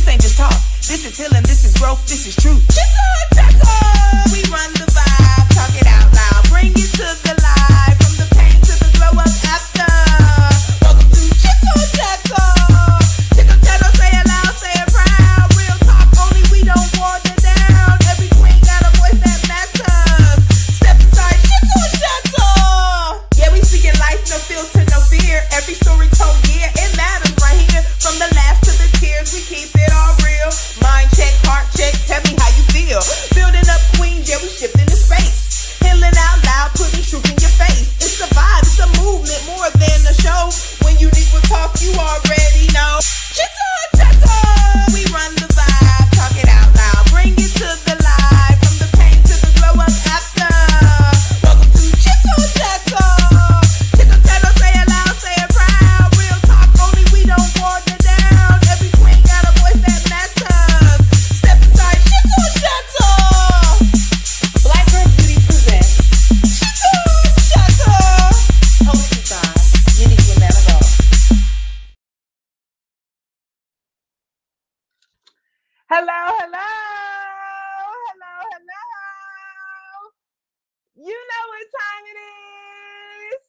ain't just talk. This is healing, this is growth, this is truth. Chitter Chatter! We run the vibe, talk it out loud, bring it to the light, from the pain to the glow up after. Welcome to Chitter Chatter. Chitter Chatter, say it loud, say it proud. Real talk only, we don't water down. Every queen got a voice that matters. Step inside Chitter Chatter. Yeah, we speaking life, no filter, no fear. Every story told, yeah, it matters right here. From the laughs to the tears, we keep it all real. Mind check, heart check, tell me how you feel. Building up queens, yeah, we shifting the space. Healing out loud, putting truth in your face. It's a vibe, it's a movement, more than a show. When unique will talk, you already know. Chitter Chatter! We run the vibe, talk it out loud, bring it to the light, from the pain to the glow up after. Welcome to Chitter Chatter. Chitter Chatter, say it loud, say it proud. Real talk only, we don't water down. Every queen got a voice that matters. Step inside Chitter Chatter. Black Girl Beauty presents Chitter Chatter. Hosted by unimaginable. Hello, hello. Hello, hello. You know what time it is.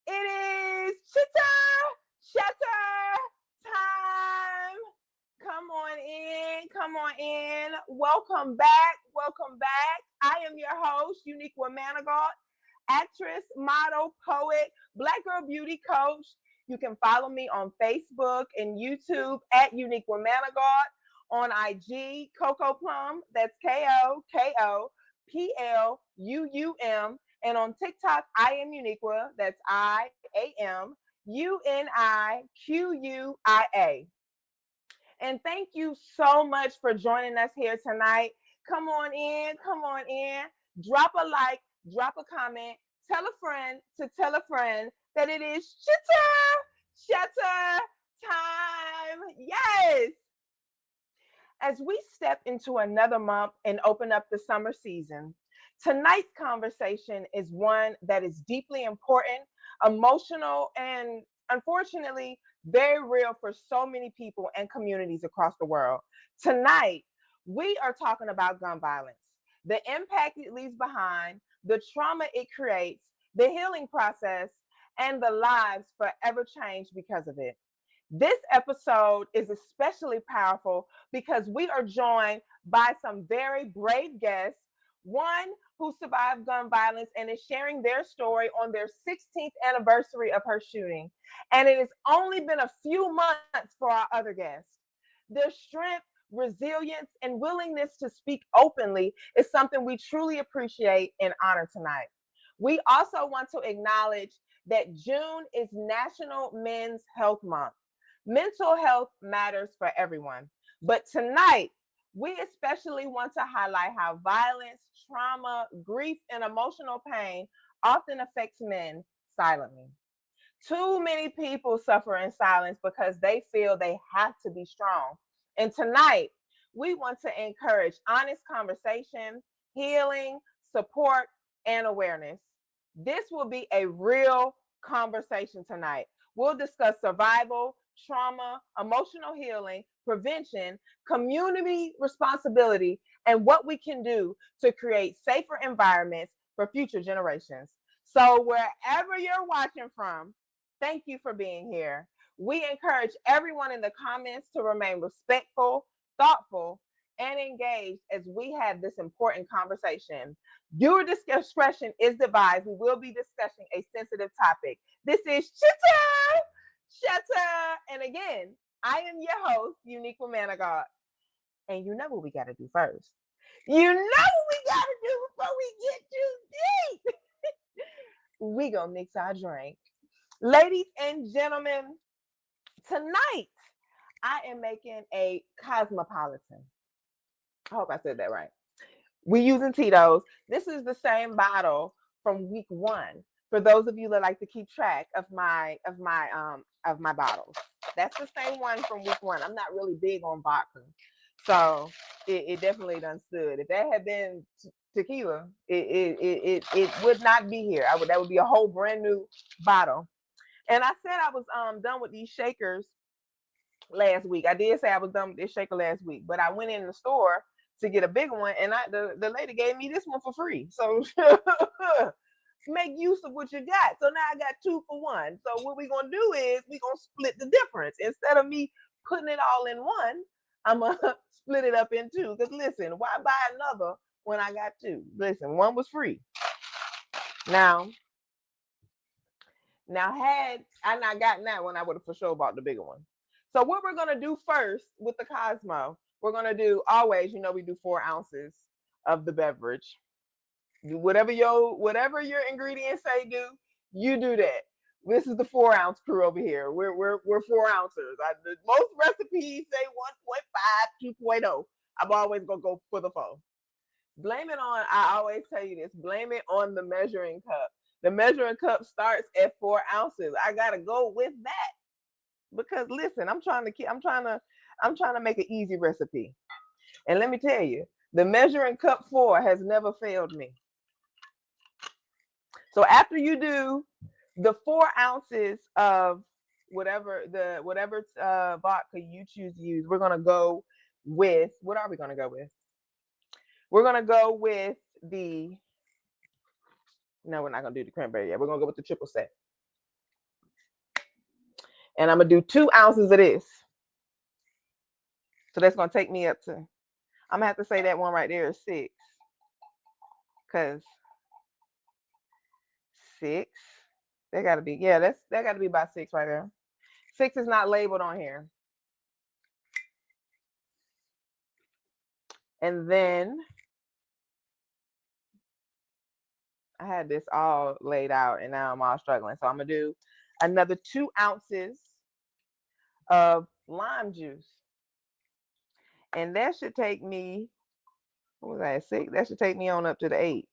It is Chitter Chatter time. Come on in, come on in. Welcome back, welcome back. I am your host, Unique Womanagot, actress, model, poet, Black Girl Beauty coach. You can follow me on Facebook and YouTube at Unique Womanagot. On IG, Coco Plum, that's KOKOPLUUM. And on TikTok, I am Uniqua, that's IAMUNIQUIA. And thank you so much for joining us here tonight. Come on in, come on in. Drop a like, drop a comment, tell a friend to tell a friend that it is Chitter Chatter time. Yes. As we step into another month and open up the summer season, tonight's conversation is one that is deeply important, emotional, and unfortunately, very real for so many people and communities across the world. Tonight, we are talking about gun violence, the impact it leaves behind, the trauma it creates, the healing process, and the lives forever changed because of it. This episode is especially powerful because we are joined by some very brave guests, one who survived gun violence and is sharing their story on their 16th anniversary of her shooting. And it has only been a few months for our other guests. Their strength, resilience, and willingness to speak openly is something we truly appreciate and honor tonight. We also want to acknowledge that June is National Men's Health Month. Mental health matters for everyone. But tonight, we especially want to highlight how violence, trauma, grief, and emotional pain often affects men silently. Too many people suffer in silence because they feel they have to be strong. And tonight, we want to encourage honest conversation, healing, support, and awareness. This will be a real conversation tonight. We'll discuss survival, trauma, emotional healing, prevention, community responsibility, and what we can do to create safer environments for future generations. So wherever you're watching from, thank you for being here. We encourage everyone in the comments to remain respectful, thoughtful, and engaged as we have this important conversation. Viewer discretion is advised. We will be discussing a sensitive topic. This is Chitter Chatter. And again, I am your host, Unique Womanagot. And you know what we got to do first. You know what we got to do before we get too deep. We gonna mix our drink. Ladies and gentlemen, tonight I am making a cosmopolitan. I hope I said that right. We're using Tito's. This is the same bottle from week one. For those of you that like to keep track of my bottles, that's the same one from week one. I'm not really big on vodka, so it definitely done stood. If that had been tequila, it would not be here. That would be a whole brand new bottle. And I said I was done with these shakers last week. I did say I was done with this shaker last week, but I went in the store to get a bigger one, and the lady gave me this one for free. So make use of what you got. So now I got 2 for 1. So what we're gonna do is we're gonna split the difference. Instead of me putting it all in one, I'm gonna split it up in 2. Because listen, why buy another when I got 2? Listen, one was free. Now had I not gotten that one, I would have for sure bought the bigger one. So what we're gonna do first with the Cosmo, we're gonna do always, we do 4 ounces of the beverage. Whatever your ingredients say do, you do that. This is the 4 ounce crew over here. We're 4 ounces. Most recipes say 1.5, 2.0. I'm always gonna go for the 4. Blame it on, I always tell you this, blame it on the measuring cup. The measuring cup starts at 4 ounces. I gotta go with that. Because listen, I'm trying to make an easy recipe. And let me tell you, the measuring cup 4 has never failed me. So after you do the 4 ounces of whatever vodka you choose to use, we're gonna go with, what are we gonna go with? We're gonna go with the, no, we're not gonna do the cranberry yet. We're gonna go with the triple sec. And I'm gonna do 2 ounces of this. So that's gonna take me up to, I'm gonna have to say that one right there is 6. Because 6, that gotta be, yeah, that gotta be about 6 right there. 6 is not labeled on here. And then I had this all laid out and now I'm all struggling. So I'm gonna do another 2 ounces of lime juice. And that should take me, what was that, 6? That should take me on up to the 8.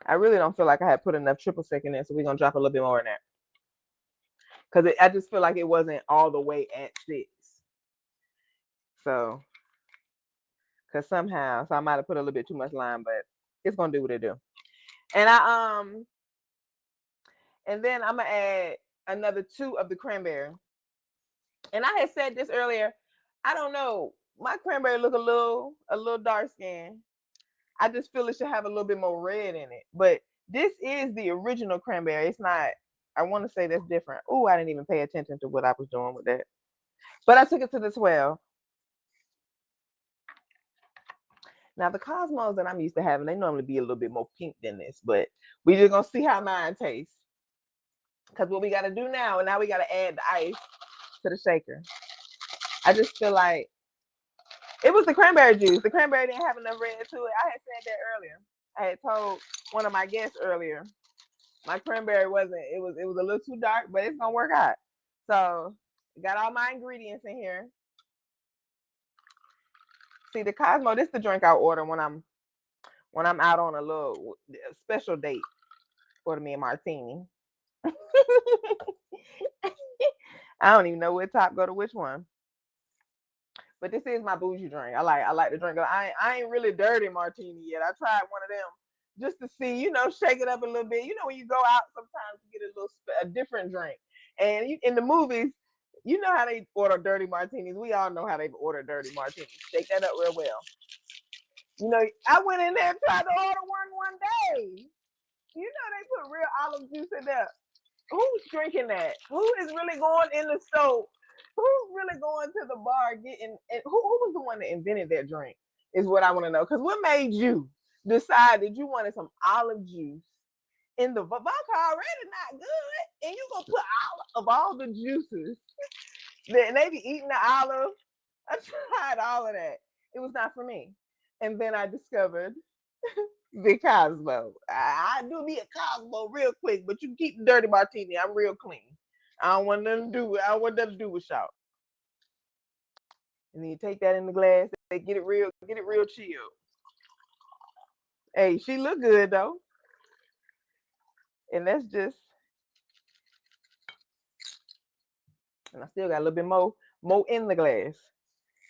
I really don't feel like I had put enough triple sec in there, so we're gonna drop a little bit more in that. Because I just feel like it wasn't all the way at 6. So, because somehow, so I might have put a little bit too much lime, but it's gonna do what it do. And and then I'm gonna add another 2 of the cranberry. And I had said this earlier, I don't know, my cranberry look a little dark skin. I just feel it should have a little bit more red in it. But this is the original cranberry. It's not, I want to say that's different. Oh, I didn't even pay attention to what I was doing with that. But I took it to the 12. Now the Cosmos that I'm used to having, they normally be a little bit more pink than this, but we just gonna see how mine tastes. Because what we gotta do now, and now we gotta add the ice to the shaker. I just feel like it was the cranberry juice. The cranberry didn't have enough red to it. I had said that earlier. I had told one of my guests earlier, my cranberry wasn't, it was a little too dark, but it's gonna work out. So got all my ingredients in here. See, the Cosmo, this is the drink I order when I'm out on a little special date. Order me a martini. I don't even know what top go to which one. But this is my bougie drink. I like to drink. I ain't really dirty martini yet. I tried one of them just to see, shake it up a little bit. When you go out, sometimes you get a different drink. And in the movies, you know how they order dirty martinis. We all know how they order dirty martinis. Shake that up real well. I went in there and tried to order one day. They put real olive juice in there. Who's drinking that? Who is really going in the stove? Who's really going to the bar getting, and who was the one that invented that drink is what I want to know. Because what made you decide that you wanted some olive juice in the vodka already not good, and you gonna put all the juices, and they be eating the olive. I tried all of that. It was not for me. And then I discovered the Cosmo. I do need a Cosmo real quick, but you keep the dirty martini. I'm real clean. I don't want nothing to do with, y'all. And then you take that in the glass. They get it real chilled. Hey, she look good though. And that's just, and I still got a little bit more in the glass.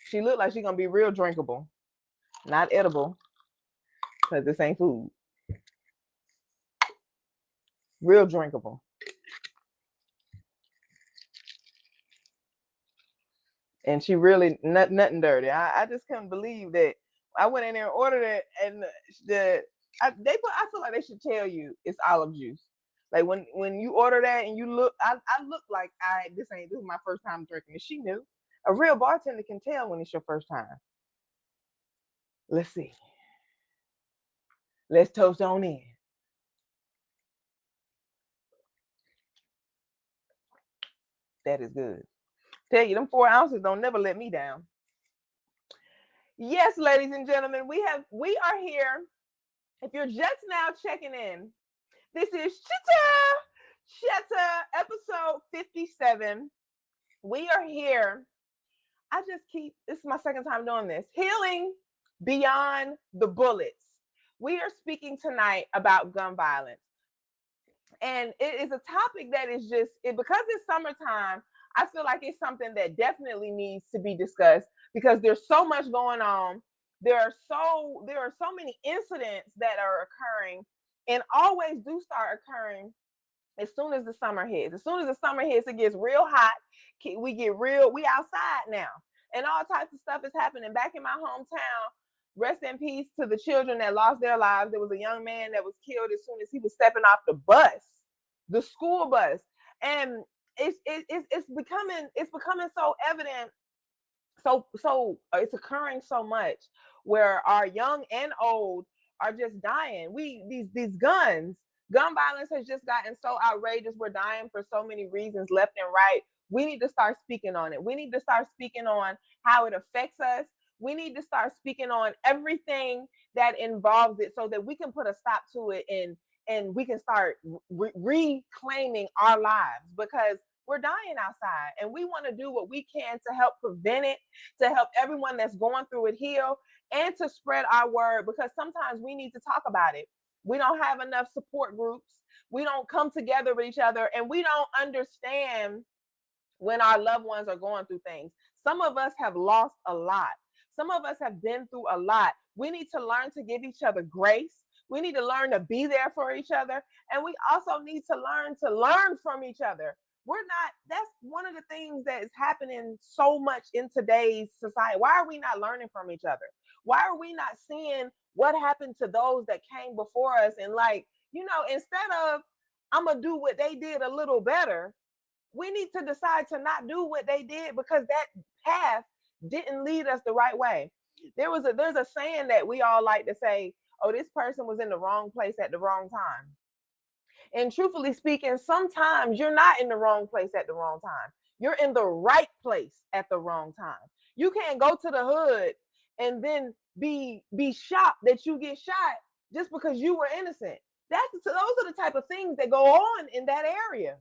She look like she's gonna be real drinkable, not edible, because this ain't food. Real drinkable. And she really nothing dirty. I just couldn't believe that. I went in there and ordered it, and I feel like they should tell you it's olive juice. Like when you order that and you look, I look like this is my first time drinking it. She knew. A real bartender can tell when it's your first time. Let's see. Let's toast on in. That is good. Tell you, them 4 ounces don't never let me down. Yes, ladies and gentlemen, we are here. If you're just now checking in, this is Chitter Chatter, episode 57. We are here. This is my second time doing this. Healing beyond the bullets. We are speaking tonight about gun violence. And it is a topic that is because it's summertime, I feel like it's something that definitely needs to be discussed because there's so much going on. There are so many incidents that are occurring and always do start occurring as soon as the summer hits. As soon as the summer hits, it gets real hot. We outside now. And all types of stuff is happening. Back in my hometown, rest in peace to the children that lost their lives. There was a young man that was killed as soon as he was stepping off the school bus. And it's becoming so evident. So it's occurring so much where our young and old are just dying. These gun violence has just gotten so outrageous. We're dying for so many reasons left and right. We need to start speaking on it. We need to start speaking on how it affects us. We need to start speaking on everything that involves it so that we can put a stop to it and we can start reclaiming our lives because we're dying outside and we want to do what we can to help prevent it, to help everyone that's going through it heal, and to spread our word because sometimes we need to talk about it. We don't have enough support groups. We don't come together with each other and we don't understand when our loved ones are going through things. Some of us have lost a lot. Some of us have been through a lot. We need to learn to give each other grace. We need to learn to be there for each other. And we also need to learn from each other. That's one of the things that is happening so much in today's society. Why are we not learning from each other? Why are we not seeing what happened to those that came before us? And instead of, I'm going to do what they did a little better, we need to decide to not do what they did because that path didn't lead us the right way. There's a saying that we all like to say, oh, this person was in the wrong place at the wrong time. And truthfully speaking, sometimes you're not in the wrong place at the wrong time. You're in the right place at the wrong time. You can't go to the hood and then be shocked that you get shot just because you were innocent. Those are the type of things that go on in that area.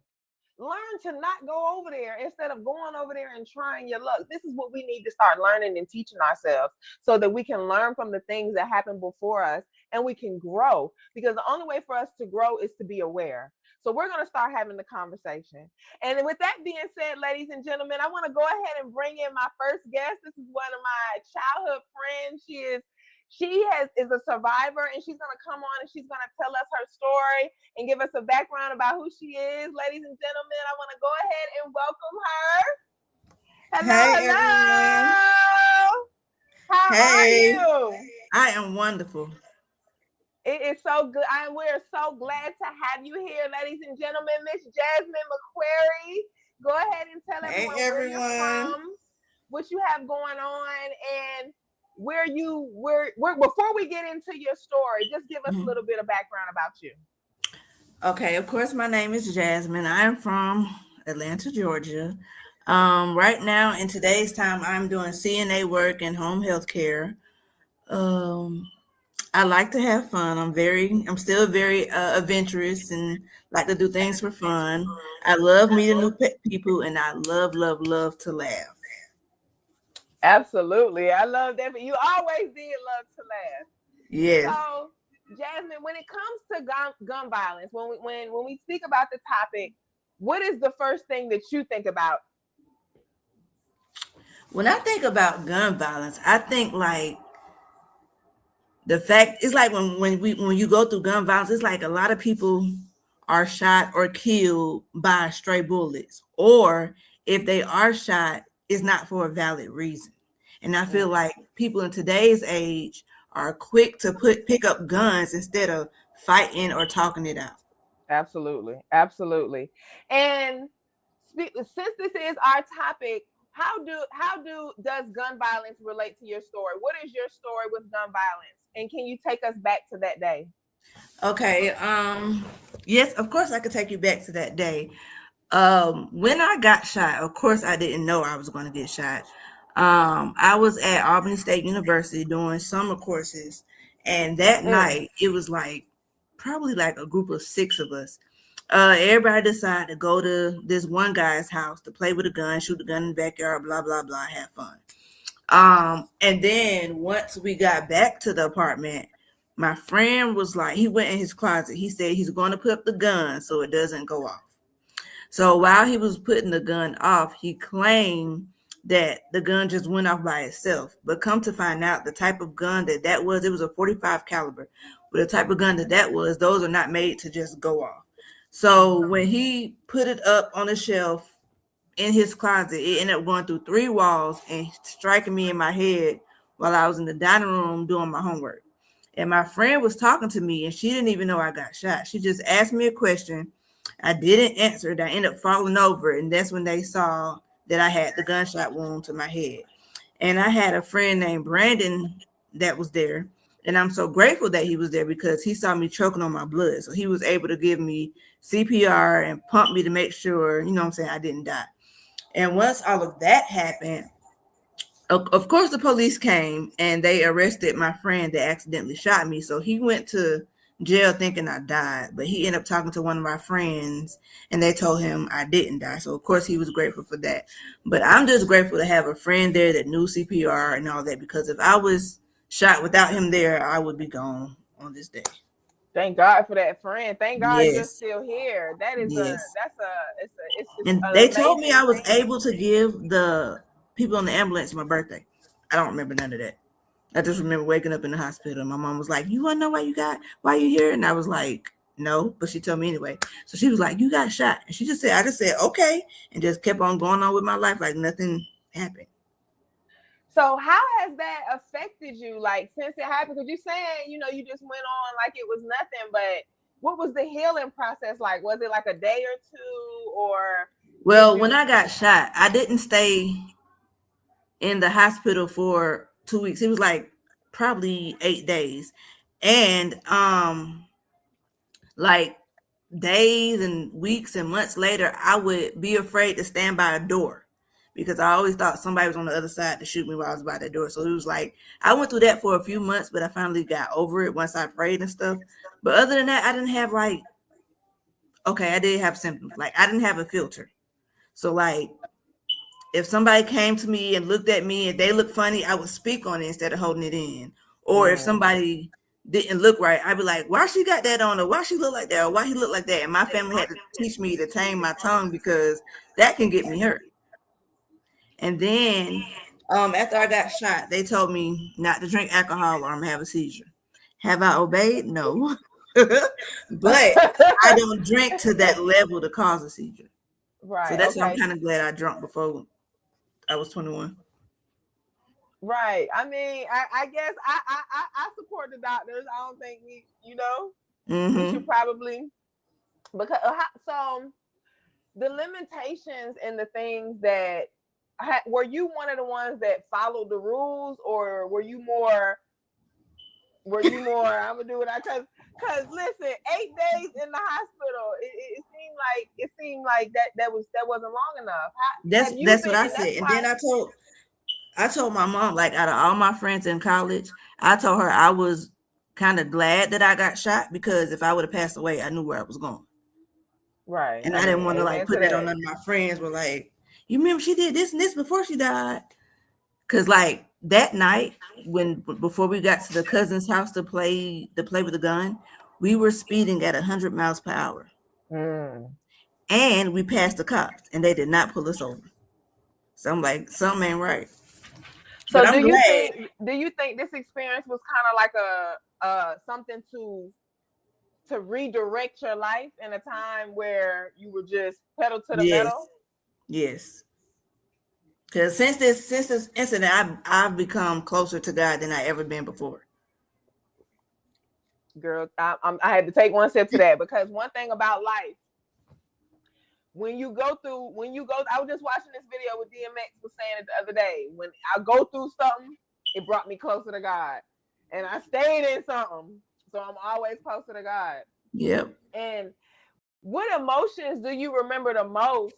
Learn to not go over there instead of going over there and trying your luck. This is what we need to start learning and teaching ourselves so that we can learn from the things that happened before us and we can grow, because the only way for us to grow is to be aware. So we're going to start having the conversation. And with that being said, ladies and gentlemen, I want to go ahead and bring in my first guest. This is one of my childhood friends. She is a survivor, and she's going to come on and she's going to tell us her story and give us a background about who she is. Ladies and gentlemen, I want to go ahead and welcome her. Hello, hey, hello. Everyone. How are you? I am wonderful. It is so good. We're so glad to have you here, ladies and gentlemen. Miss Jasmine McCreary. Go ahead and tell everyone where you're from, what you have going on, and before we get into your story, just give us a little bit of background about you. Okay, of course, my name is Jasmine. I am from Atlanta, Georgia. Right now, in today's time, I'm doing CNA work in home health care. Um, I like to have fun. I'm still very adventurous and like to do things for fun. I love meeting new people, and I love to laugh. Absolutely. I love that. But you always did love to laugh. Yes. So, Jasmine, when it comes to gun violence, when we speak about the topic, what is the first thing that you think about? When I think about gun violence, I think like the fact it's like when you go through gun violence, it's like a lot of people are shot or killed by stray bullets, or if they are shot, is not for a valid reason. And I feel Mm, like people in today's age are quick to pick up guns instead of fighting or talking it out. absolutely, absolutely. And since this is our topic, how do does gun violence relate to your story? What is your story with gun violence? And can you take us back to that day? Okay, yes, of course I could take you back to that day. When I got shot, of course I didn't know I was going to get shot. I was at Albany State University doing summer courses, and that Mm, night it was like probably like a group of six of us. Everybody decided to go to this one guy's house to play with a gun, shoot a gun in the backyard, blah blah blah, have fun. And then once we got back to the apartment, my friend was like, he went in his closet. He said he's going to put up the gun so it doesn't go off. So while he was putting the gun off, he claimed that the gun just went off by itself. But come to find out, the type of gun that was, it was a 45 caliber. But the type of gun that was, those are not made to just go off. So mhm. when he put it up on the shelf in his closet, it ended up going through three walls and striking me in my head while I was in the dining room doing my homework. And my friend was talking to me and she didn't even know I got shot. She just asked me a question. I didn't answer it. I ended up falling over. And that's when they saw that I had the gunshot wound to my head. And I had a friend named Brandon that was there. And I'm so grateful that he was there because he saw me choking on my blood. So he was able to give me CPR and pump me to make sure, you know what I'm saying, I didn't die. And once all of that happened, of course, the police came and they arrested my friend that accidentally shot me. So he went to jail thinking I died, but he ended up talking to one of my friends and they told him I didn't die. So, of course, he was grateful for that. But I'm just grateful to have a friend there that knew CPR and all that because if I was shot without him there, I would be gone on this day. Thank God for that friend. Thank God you're Yes, still here. That is a yes. that's a it's just And an they told me I amazing was thing. able to give the people on the ambulance my birthday. I don't remember none of that. I just remember waking up in the hospital. My mom was like, "You want to know why you here?" And I was like, "No," but she told me anyway. So she was like, "You got shot," and she just said, "I just said okay," and just kept on going on with my life like nothing happened. So how has that affected you like since it happened? Because you're saying, you just went on like it was nothing, but what was the healing process like? Was it like a day or two, or did Well, when you I got shot, I didn't stay in the hospital for 2 weeks. It was like probably 8 days, and like days and weeks and months later, I would be afraid to stand by a door because I always thought somebody was on the other side to shoot me while I was by that door. So it was like I went through that for a few months, but I finally got over it once I prayed and stuff. But other than that, I didn't have like okay, I did have symptoms. Like I didn't have a filter. So like if somebody came to me and looked at me and they looked funny, I would speak on it instead of holding it in. Or if mm, somebody didn't look right, I'd be like, why she got that on, or why she look like that, or why he look like that. And my family had to teach me to tame my tongue because that can get me hurt. And then after I got shot, they told me not to drink alcohol or I'm gonna have a seizure. Have I obeyed? No. But I don't drink to that level to cause a seizure. So right, that's why I'm okay. kind of glad I drunk before I was 21. Right. I mean, I guess I support the doctors. I don't think we should Mm-hmm. probably because so the limitations and the things that were you one of the ones that followed the rules, or were you more I'm gonna do what I cause listen, 8 days in the hospital, it seemed like that wasn't long enough. Have you That's what been, I and that's said. And why. then I told my mom, like out of all my friends in college, I told her I was kind of glad that I got shot because if I would have passed away, I knew where I was going. Right, And I I didn't mean, want to like amen to put that on that. none of my friends were like, you remember she did this and this before she died? Cause like that night when before we got to the cousin's house to play with the gun, we were speeding at 100 miles per hour. Mm. And we passed the cops and they did not pull us over. So I'm like, something ain't right. So But I'm glad. do you think this experience was kind of like a something to redirect your life in a time where you were just pedal to the Yes. metal? Yes. Because since this incident, I've become closer to God than I ever been before. Girl, I had to take one step to that, because one thing about life, when you go, I was just watching this video with DMX was saying it the other day. When I go through something, it brought me closer to God, and I stayed in something, so I'm always closer to God. Yep. And what emotions do you remember the most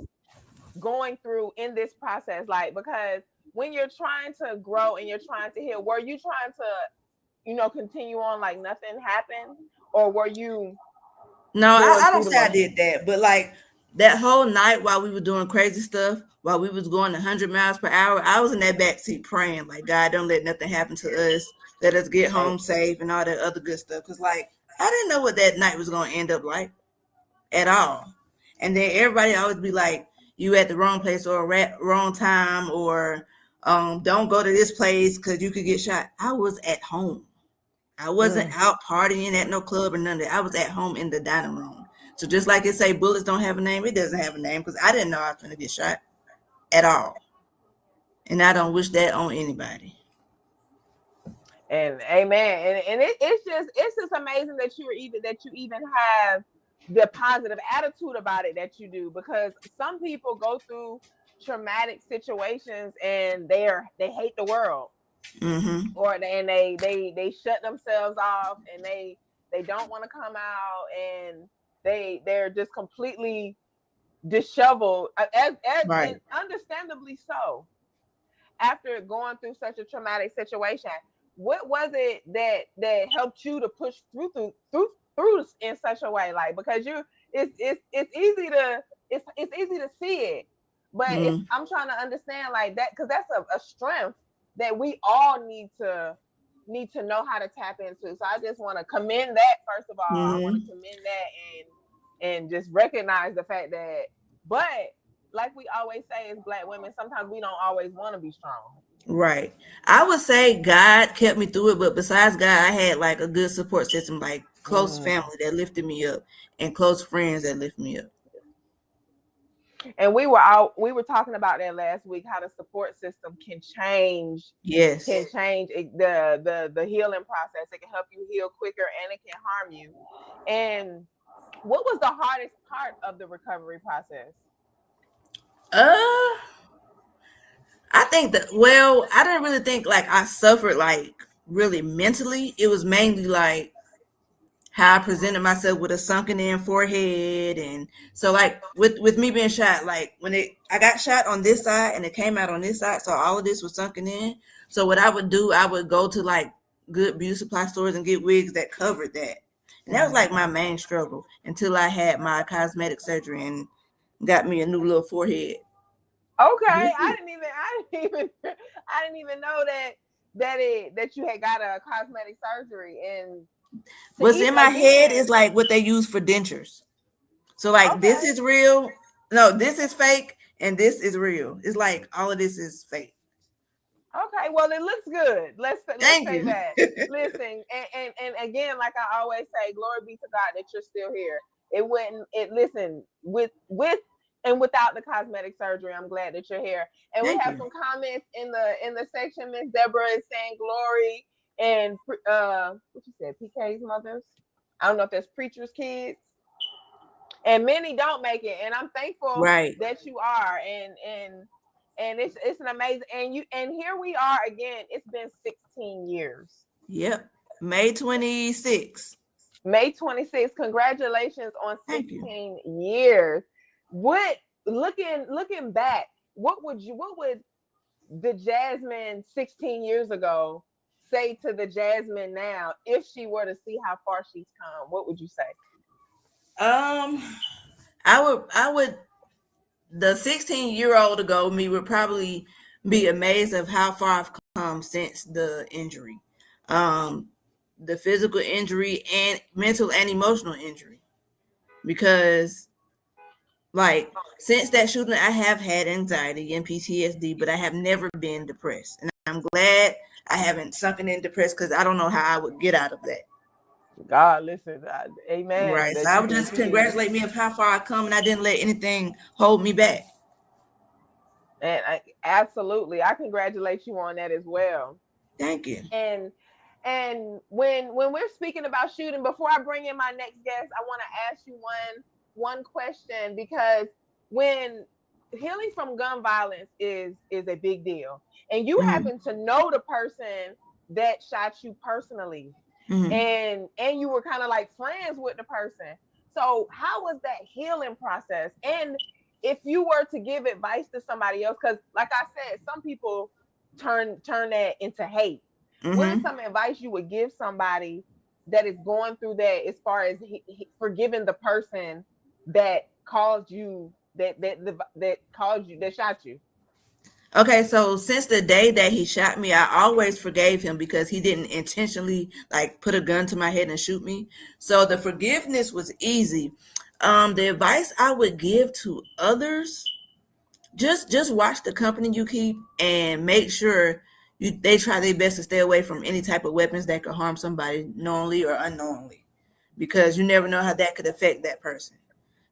going through in this process? Like, because when you're trying to grow and you're trying to heal, were you trying to, continue on like nothing happened, or were you No, going I through don't the say I motions? did that, but like that whole night while we were doing crazy stuff, while we was going 100 miles per hour, I was in that back seat praying, like, God, don't let nothing happen to us. Let us get home safe and all that other good stuff. Cause like I didn't know what that night was gonna end up like at all. And then everybody always be like, you at the wrong place or wrong time, or don't go to this place because you could get shot. I was at home. I wasn't Mm. out partying at no club or none of that. I was at home in the dining room. So just like it say bullets don't have a name, it doesn't have a name because I didn't know I was going to get shot at all. And I don't wish that on anybody. And amen. And it's just amazing that you even have the positive attitude about it that you do, because some people go through traumatic situations and they hate the world, Mm-hmm. or they shut themselves off, and they don't want to come out, and they're just completely disheveled, and Right. understandably so, after going through such a traumatic situation. What was it that helped you to push through in such a way? Like, because it's easy to it's easy to see it, but Mm-hmm. I'm trying to understand like that, because that's a strength that we all need to know how to tap into. So I just want to commend that. First of all, I want to Mm-hmm. commend that, and just recognize the fact that, but like we always say as Black women, sometimes we don't always want to be strong. Right. I would say God kept me through it, but besides God, I had like a good support system, like close Mm. family that lifted me up and close friends that lift me up. And we were talking about that last week, how the support system Yes. the healing process. It can help you heal quicker, and it can harm you. And what was the hardest part of the recovery process? Uh, I think that, well, I didn't really think like I suffered like really mentally. It was mainly like how I presented myself with a sunken in forehead. And so like with me being shot, like when I got shot on this side and it came out on this side, so all of this was sunken in. So what I would do, I would go to like good beauty supply stores and get wigs that covered that. And that was Mm. like my main struggle until I had my cosmetic surgery and got me a new little forehead. Okay, That's it. I didn't even know that you had got a cosmetic surgery, and to What's eat in my head is again. like what they use for dentures. So like this Okay, is real. No, this is fake and this is real. It's like all of this is fake. okay, well, it looks good. Let's Thank say you. that. Listen, and again, like I always say, glory be to God that you're still here. It wouldn't it listen with and without the cosmetic surgery, I'm glad that you're here. And we Thank have you. some comments in the section. Miss Deborah is saying glory, and what you said, PK's mothers. I don't know if that's preachers' kids, and many don't make it, and I'm thankful Right. that you are, and it's an amazing, and here we are again. It's been 16 years. Yep. May 26th. May 26th. Congratulations on Thank you. 16 years. What looking back, what would the Jasmine 16 years ago say to the Jasmine now if she were to see how far she's come? What would you say? Um, I would the 16-year-old ago me would probably be amazed of how far I've come since the injury. Um, the physical injury and mental and emotional injury. Because like since that shooting, I have had anxiety and PTSD, but I have never been depressed. And I'm glad I haven't sunken in depressed because I don't know how I would get out of that. God, listen, amen. Right. So That I you would that just you can. congratulate me of how far I come and I didn't let anything hold me back. And absolutely, I congratulate you on that as well. Thank you. And when we're speaking about shooting, before I bring in my next guest, I want to ask you one question, because when healing from gun violence is a big deal, and you Hmm. happen to know the person that shot you personally, Hmm. and you were kind of like friends with the person. So how was that healing process? And if you were to give advice to somebody else, because like I said, some people turn that into hate. What is Hmm. some advice you would give somebody that is going through that, as far as forgiving the person that caused you, that caused you, that shot you? Okay, so since the day that he shot me, I always forgave him because he didn't intentionally like put a gun to my head and shoot me. So the forgiveness was easy. The advice I would give to others, just watch the company you keep and make sure they try their best to stay away from any type of weapons that could harm somebody knowingly or unknowingly, because you never know how that could affect that person.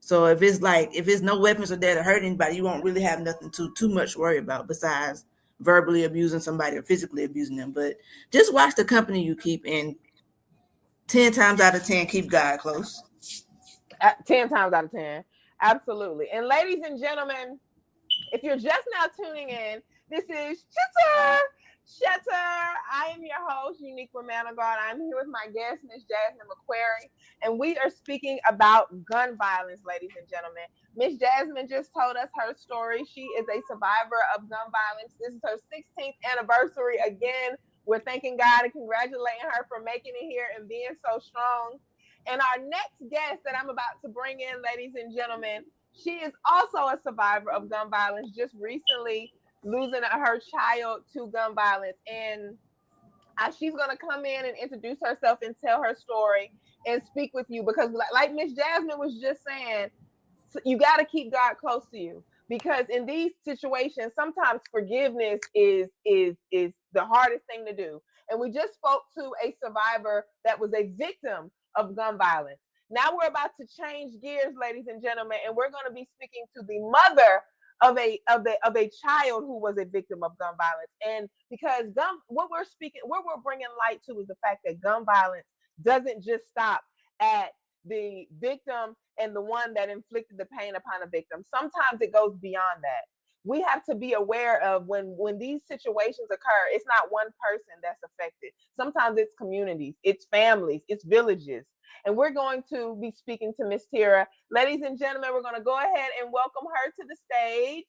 So if it's no weapons or there to hurt anybody, you won't really have nothing too much worry about besides verbally abusing somebody or physically abusing them. But just watch the company you keep, and 10 times out of 10, keep God close. 10 times out of 10. Absolutely. And ladies and gentlemen, if you're just now tuning in, this is Chitter Chatter. I am your host, Unique Woman of God. I'm here with my guest, Miss Jasmine McCreary, and we are speaking about gun violence, ladies and gentlemen. Miss Jasmine just told us her story. She is a survivor of gun violence. This is her 16th anniversary. Again, we're thanking God and congratulating her for making it here and being so strong. And our next guest that I'm about to bring in, ladies and gentlemen, she is also a survivor of gun violence, just recently losing her child to gun violence. And she's going to come in and introduce herself and tell her story and speak with you, because, like Miss Jasmine was just saying, you got to keep God close to you, because in these situations sometimes forgiveness is the hardest thing to do. And we just spoke to a survivor that was a victim of gun violence. Now we're about to change gears, ladies and gentlemen, and we're going to be speaking to the mother of a child who was a victim of gun violence. And because what we're bringing light to is the fact that gun violence doesn't just stop at the victim and the one that inflicted the pain upon a victim. Sometimes it goes beyond that. We have to be aware of when these situations occur, it's not one person that's affected. Sometimes it's communities, it's families, it's villages. And we're going to be speaking to Miss Teara. Ladies and gentlemen, we're going to go ahead and welcome her to the stage.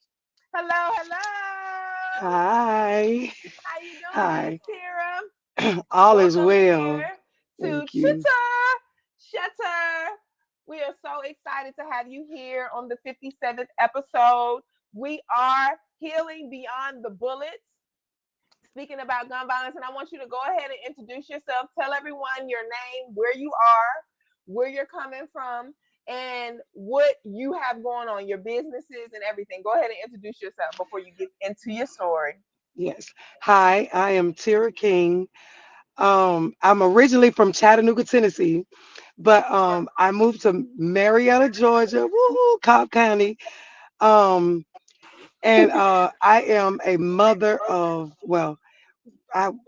Hello, hello. Hi. How you doing, Miss Hi. Teara? All is Welcome well. here to Thank you. Chatter. We are so excited to have you here on the 57th episode. We are healing beyond the bullets, speaking about gun violence. And I want you to go ahead and introduce yourself. Tell everyone your name, where you are, where you're coming from, and what you have going on, your businesses and everything. Go ahead and introduce yourself before you get into your story. Yes. Hi, I am Teara King. I'm originally from Chattanooga, Tennessee, but I moved to Marietta, Georgia, woohoo, Cobb County. Um, and I am a mother of, well, I'm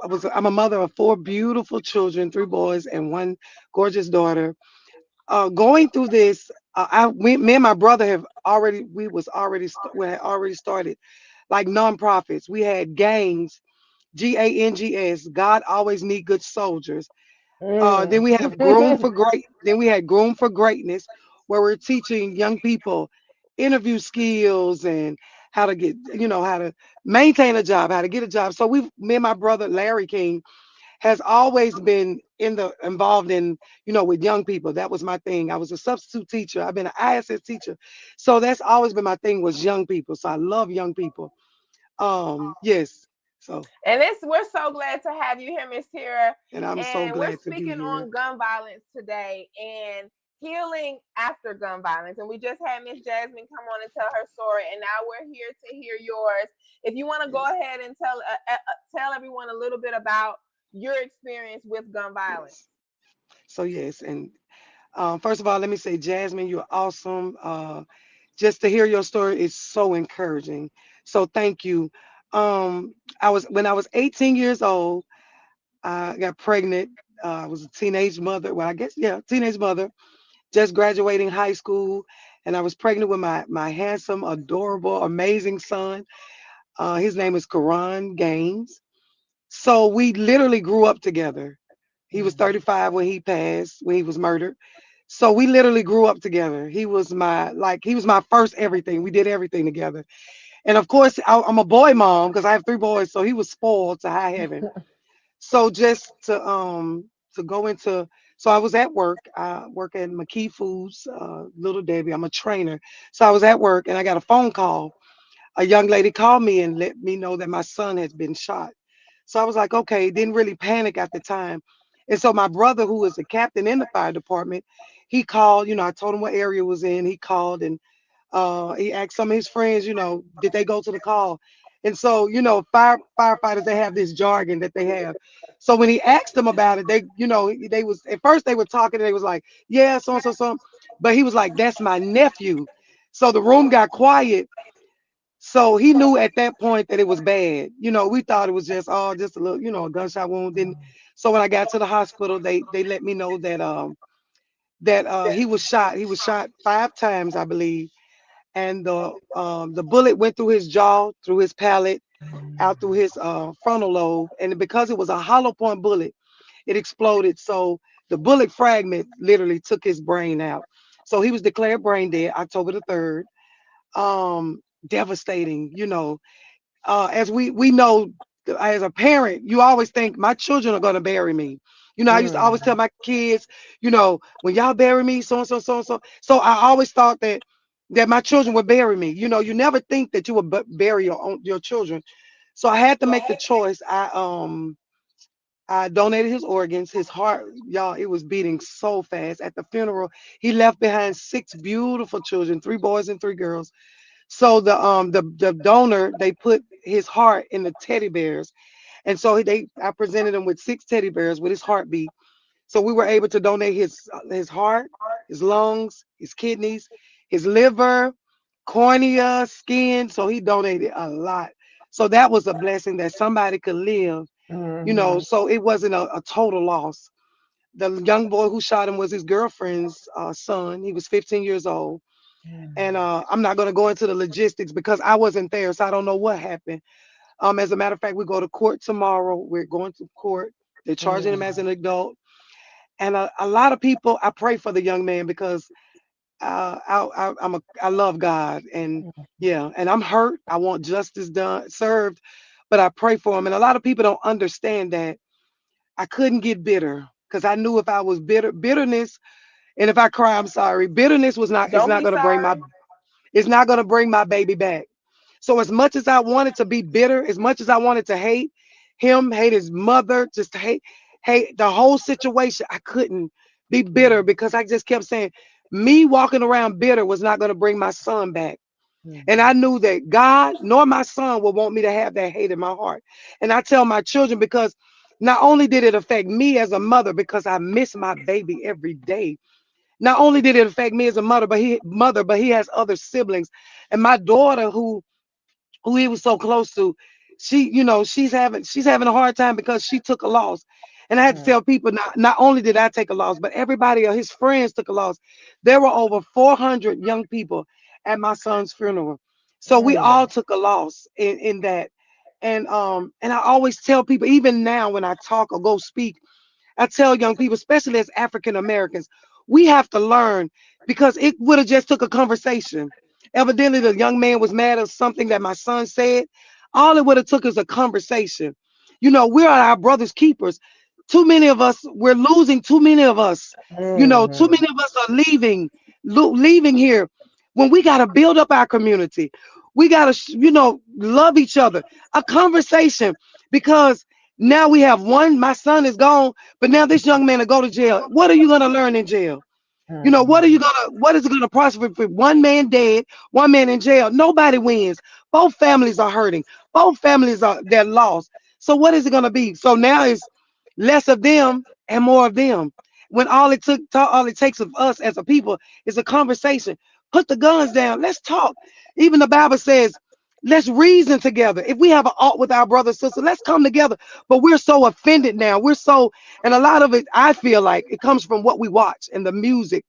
a mother of four beautiful children, three boys and one gorgeous daughter. Going through this, me and my brother have already, we had already started like nonprofits. We had gangs, GANGS. God always need good soldiers. Mm. Then we had Groom for Greatness, where we're teaching young people interview skills and how to get, how to maintain a job, how to get a job. So me and my brother Larry King has always been involved in, with young people. That was my thing. I was a substitute teacher. I've been an ISS teacher. So that's always been my thing, was young people. So I love young people. Yes. So, And we're so glad to have you here, Miss Tara. and I'm so And we're glad to be speaking here. on gun violence today and healing after gun violence. And we just had Miss Jasmine come on and tell her story, and now we're here to hear yours. If you want to go Yes. ahead and tell everyone a little bit about your experience with gun violence. Yes. So yes, and first of all, let me say, Jasmine, you're awesome. Just to hear your story is so encouraging. So thank you. When I was 18 years old, I got pregnant. I was a teenage mother. Well, I guess yeah, teenage mother, just graduating high school, and I was pregnant with my handsome, adorable, amazing son. His name is Karan Gaines. So we literally grew up together. He was Mm. 35 when he passed, when he was murdered. So we literally grew up together. He was my first everything. We did everything together. And of course, I'm a boy mom because I have three boys. So he was spoiled to high heaven. So just to go into so I was at work. I work at McKee Foods, Little Debbie. I'm a trainer. So I was at work and I got a phone call. A young lady called me and let me know that my son has been shot. So I was like, okay, didn't really panic at the time. And so my brother, who was a captain in the fire department, he called, I told him what area it was in. He called and he asked some of his friends, did they go to the call? And so, firefighters, they have this jargon that they have. So when he asked them about it, they was at first they were talking and they was like, yeah, so and so, so. But he was like, that's my nephew. So the room got quiet, so he knew at that point that it was bad. We thought it was just just a little, a gunshot wound. Then so when I got to the hospital, they let me know that he was shot. He was shot 5 times, I believe. And the bullet went through his jaw, through his palate, out through his frontal lobe. And because it was a hollow point bullet, it exploded. So the bullet fragment literally took his brain out. So he was declared brain dead October the 3rd. Devastating, as we know, as a parent, you always think my children are going to bury me. I used to always tell Mm. my kids, when y'all bury me, so and so, so and so. So I always thought that my children would bury me. You never think that you would bury your children. So I had to make the choice. I donated his organs, his heart, y'all. It was beating so fast. At the funeral, he left behind 6 beautiful children, 3 boys and 3 girls. So the donor, they put his heart in the teddy bears, and so I presented him with 6 teddy bears with his heartbeat. So we were able to donate his heart, his lungs, his kidneys, his liver, cornea, skin. So he donated a lot. So that was a blessing that somebody could live. Mhm. So it wasn't a total loss. The young boy who shot him was his girlfriend's son. He was 15 years old. And Mm. I'm not going to go into the logistics because I wasn't there, so I don't know what happened. As a matter of fact, we go to court tomorrow. We're going to court. They're charging him as Mm. an adult. And a lot of people, I pray for the young man because I love God, and yeah, and I'm hurt. I want justice done, served, but I pray for him. And a lot of people don't understand that I couldn't get bitter because I knew if I was bitterness, and if I cry, I'm sorry. Bitterness was not. It's Don't not be going to bring my. sorry. It's not going to bring my baby back. So as much as I wanted to be bitter, as much as I wanted to hate him, hate his mother, just hate the whole situation, I couldn't be bitter Mm. because I just kept saying me walking around bitter was not going to bring my son back. And I Mhm. knew that God nor my son would want me to have that hate in my heart. And I tell my children because not only did it affect me as a mother because I miss my baby every day. Not only did it affect me as a mother, but he has other siblings. And my daughter who he was so close to, she's having a hard time because she took a loss. And I had to Mm. tell people not only did I take a loss, but everybody of his friends took a loss. There were over 400 young people at my son's funeral. So we all Mm. took a loss in that. And I always tell people, even now when I talk or go speak, I tell young people, especially as African Americans, we have to learn because it would have just took a conversation. Evidently, the young man was mad at something that my son said. All it would have took is a conversation. We're our brother's keepers. Too many of us, we're losing too many of us. Too Mhm. many of us are leaving here when we got to build up our community. We got to, love each other. A conversation because now we have one, my son is gone, but now this young man to go to jail. What are you going to learn in jail? Mhm. What is it gonna prosper if one man dead, one man in jail? Nobody wins. Both families are hurting. Both families they're lost. So what is it gonna be? So now it's less of them and more of them. When all it takes of us as a people is a conversation. Put the guns down. Let's talk. Even the Bible says, Let's reason together. If we have an alt with our brother, sister, let's come together. But we're so offended now. We're so, and a lot of it, I feel like it comes from what we watch and the music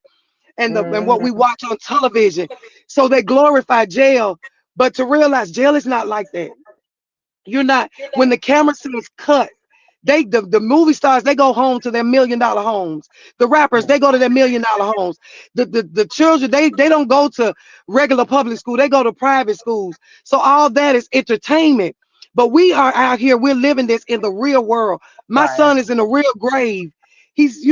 and what we Mhm. watch on television. So they glorify jail, but to realize jail is not like that. You're not, when the camera says cut, the movie stars, they go home to their $1 million homes. The rappers, they go to their $1 million homes. The children, they don't go to regular public school, they go to private schools. So all that is entertainment. But we are out here, we're living this in the real world. My Right. son is in a real grave. He's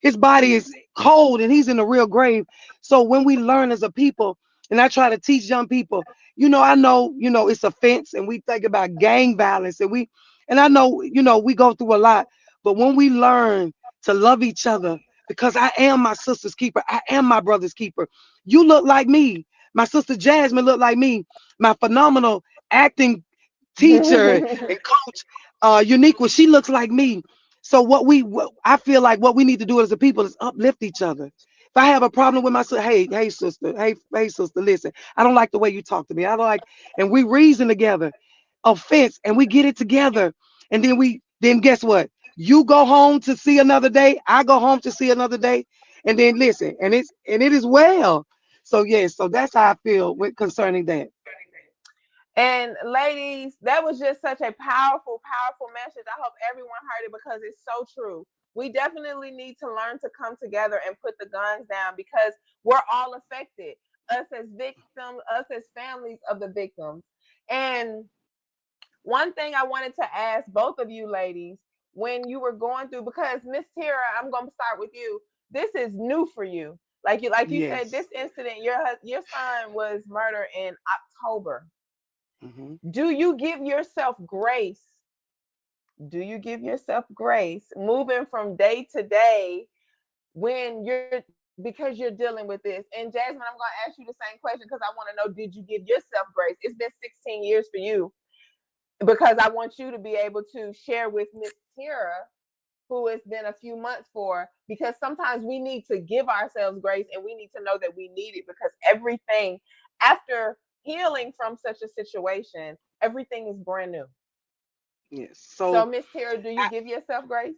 his body is cold and he's in the real grave. So when we learn as a people, and I try to teach young people, I know, it's offense and we think about gang violence and I know, we go through a lot, but when we learn to love each other, because I am my sister's keeper, I am my brother's keeper. You look like me. My sister Jasmine looked like me. My phenomenal acting teacher and coach, Uniqua, she looks like me. So what I feel like what we need to do as a people is uplift each other. If I have a problem with my sister, hey sister, hey sister, listen, I don't like the way you talk to me. I don't like, and we reason together, offense, and we get it together, and then guess what? You go home to see another day. I go home to see another day, and then listen, and it is well. So yes, so that's how I feel with concerning that. And ladies, that was just such a powerful, powerful message. I hope everyone heard it because it's so true. We definitely need to learn to come together and put the guns down because we're all affected. Us as victims, us as families of the victims. And one thing I wanted to ask both of you ladies when you were going through, because Miss Teara, I'm going to start with you. This is new for you. Like you said, Yes. this incident, your son was murdered in October. Hmm. Do you give yourself grace? Do you give yourself grace moving from day to day when because you're dealing with this? And Jasmine, I'm going to ask you the same question because I want to know, did you give yourself grace? It's been 16 years for you because I want you to be able to share with Miss Tara, who it's been a few months for, because sometimes we need to give ourselves grace and we need to know that we need it because everything after healing from such a situation, everything is brand new. Yes. So, So Miss Tara, do you I, give yourself grace?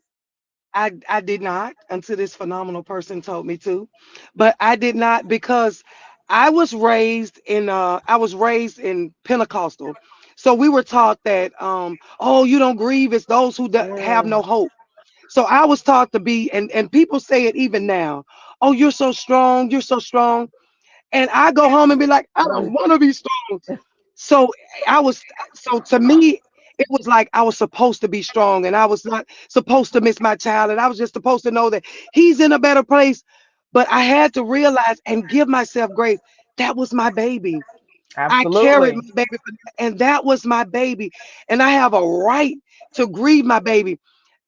I did not until this phenomenal person told me to, but I did not because I was raised in Pentecostal, so we were taught that oh, you don't grieve, it's those who have Mm, no hope. So I was taught to be, and people say it even now, oh, you're so strong, you're so strong, and I go home and be like, I don't mm, want to be strong. So I was, so to me, it was like I was supposed to be strong and I was not supposed to miss my child. And I was just supposed to know that he's in a better place. But I had to realize and give myself grace. That was my baby. I carried absolutely. my baby, and that was my baby. And I have a right to grieve my baby.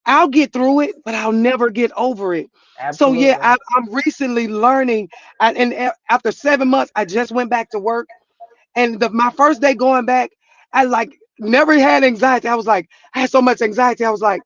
I'll get through it, but I'll never get over it. So yeah, Absolutely. I'm recently learning. After 7 months, I just went back to work, and my first day going back, I like never had anxiety. I was like, I had so much anxiety. I was like,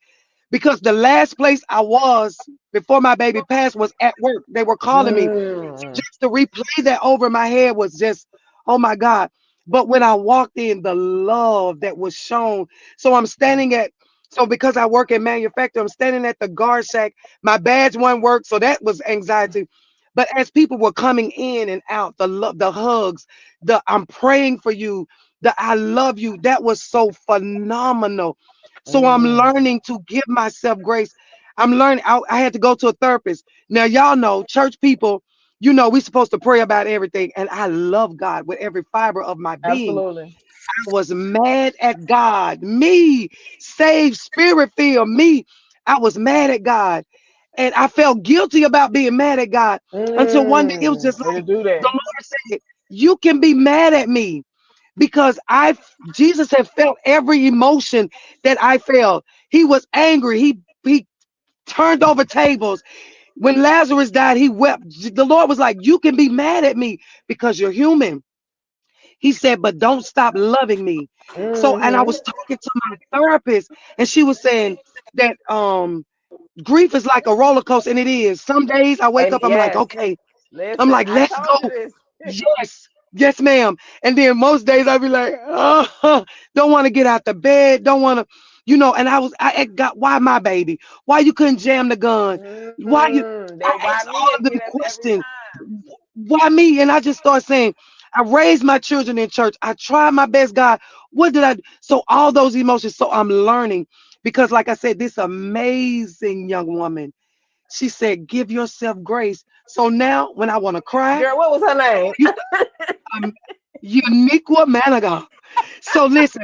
because the last place I was before my baby passed was at work. They were calling me. So Mm, just to replay that over my head was just, oh my God. But when I walked in, the love that was shown. So I'm standing at, so because I work in manufacturing, I'm standing at the guard shack. My badge won't work. So that was anxiety. But as people were coming in and out, the love, the hugs, the I'm praying for you, the I love you, that was so phenomenal. So I'm mm, learning to give myself grace. I'm learning. I had to go to a therapist. Now, y'all know, church people, we're supposed to pray about everything. And I love God with every fiber of my being. absolutely. I was mad at God. Me, saved, spirit filled me. I was mad at God. And I felt guilty about being mad at God until one day it was just It'll like do the that. Lord said, you can be mad at me because Jesus had felt every emotion that I felt. He was angry. He turned over tables. When Lazarus died, he wept. The Lord was like, you can be mad at me because you're human. He said, but don't stop loving me. So, and I Hmm. was talking to my therapist, and she was saying that grief is like a roller coaster, and it is. Some days I wake And up, I'm like, yes, okay. I'm listen, like, I let's told you go. this. Yes. Yes, ma'am. And then most days I'd be like, oh, don't want to get out the bed, don't want to, and I got, why my baby? Why you couldn't jam the gun? Why you? That I why asked me all is of get them us every questions. time. Why me? And I just start saying, I raised my children in church. I tried my best, God. What did I do? So all those emotions. So I'm learning because, like I said, this amazing young woman, she said, give yourself grace. So now when I want to cry, Girl, what was her name? you I'm unique man of God. So listen,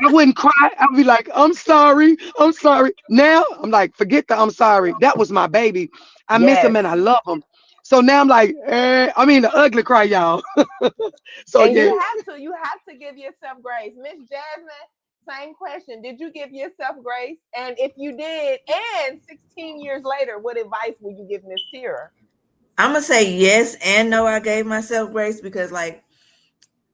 I wouldn't cry. I'd be like, I'm sorry. I'm sorry. Now I'm like, forget the I'm sorry. That was my baby. I miss him Yes. and I love him. So now I'm like, I mean the ugly cry, y'all. So And yeah. you have to give yourself grace. Miss Jasmine, same question. Did you give yourself grace? And if you did, and 16 years later, what advice would you give Miss Teara? I'm gonna say yes and no. I gave myself grace because, like,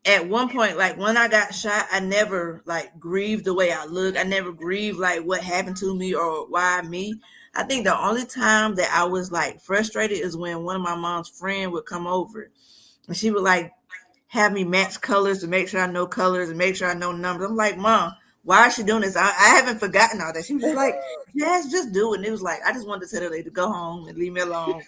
at one point, like when I got shot, I never like grieved the way I look. I never grieved like what happened to me or why me. I think the only time that I was like frustrated is when one of my mom's friend would come over and she would like have me match colors to make sure I know colors and make sure I know numbers. I'm like, Mom, why is she doing this? I haven't forgotten all that. She was just like, yes, just do it. And it was like, I just wanted to tell her to go home and leave me alone.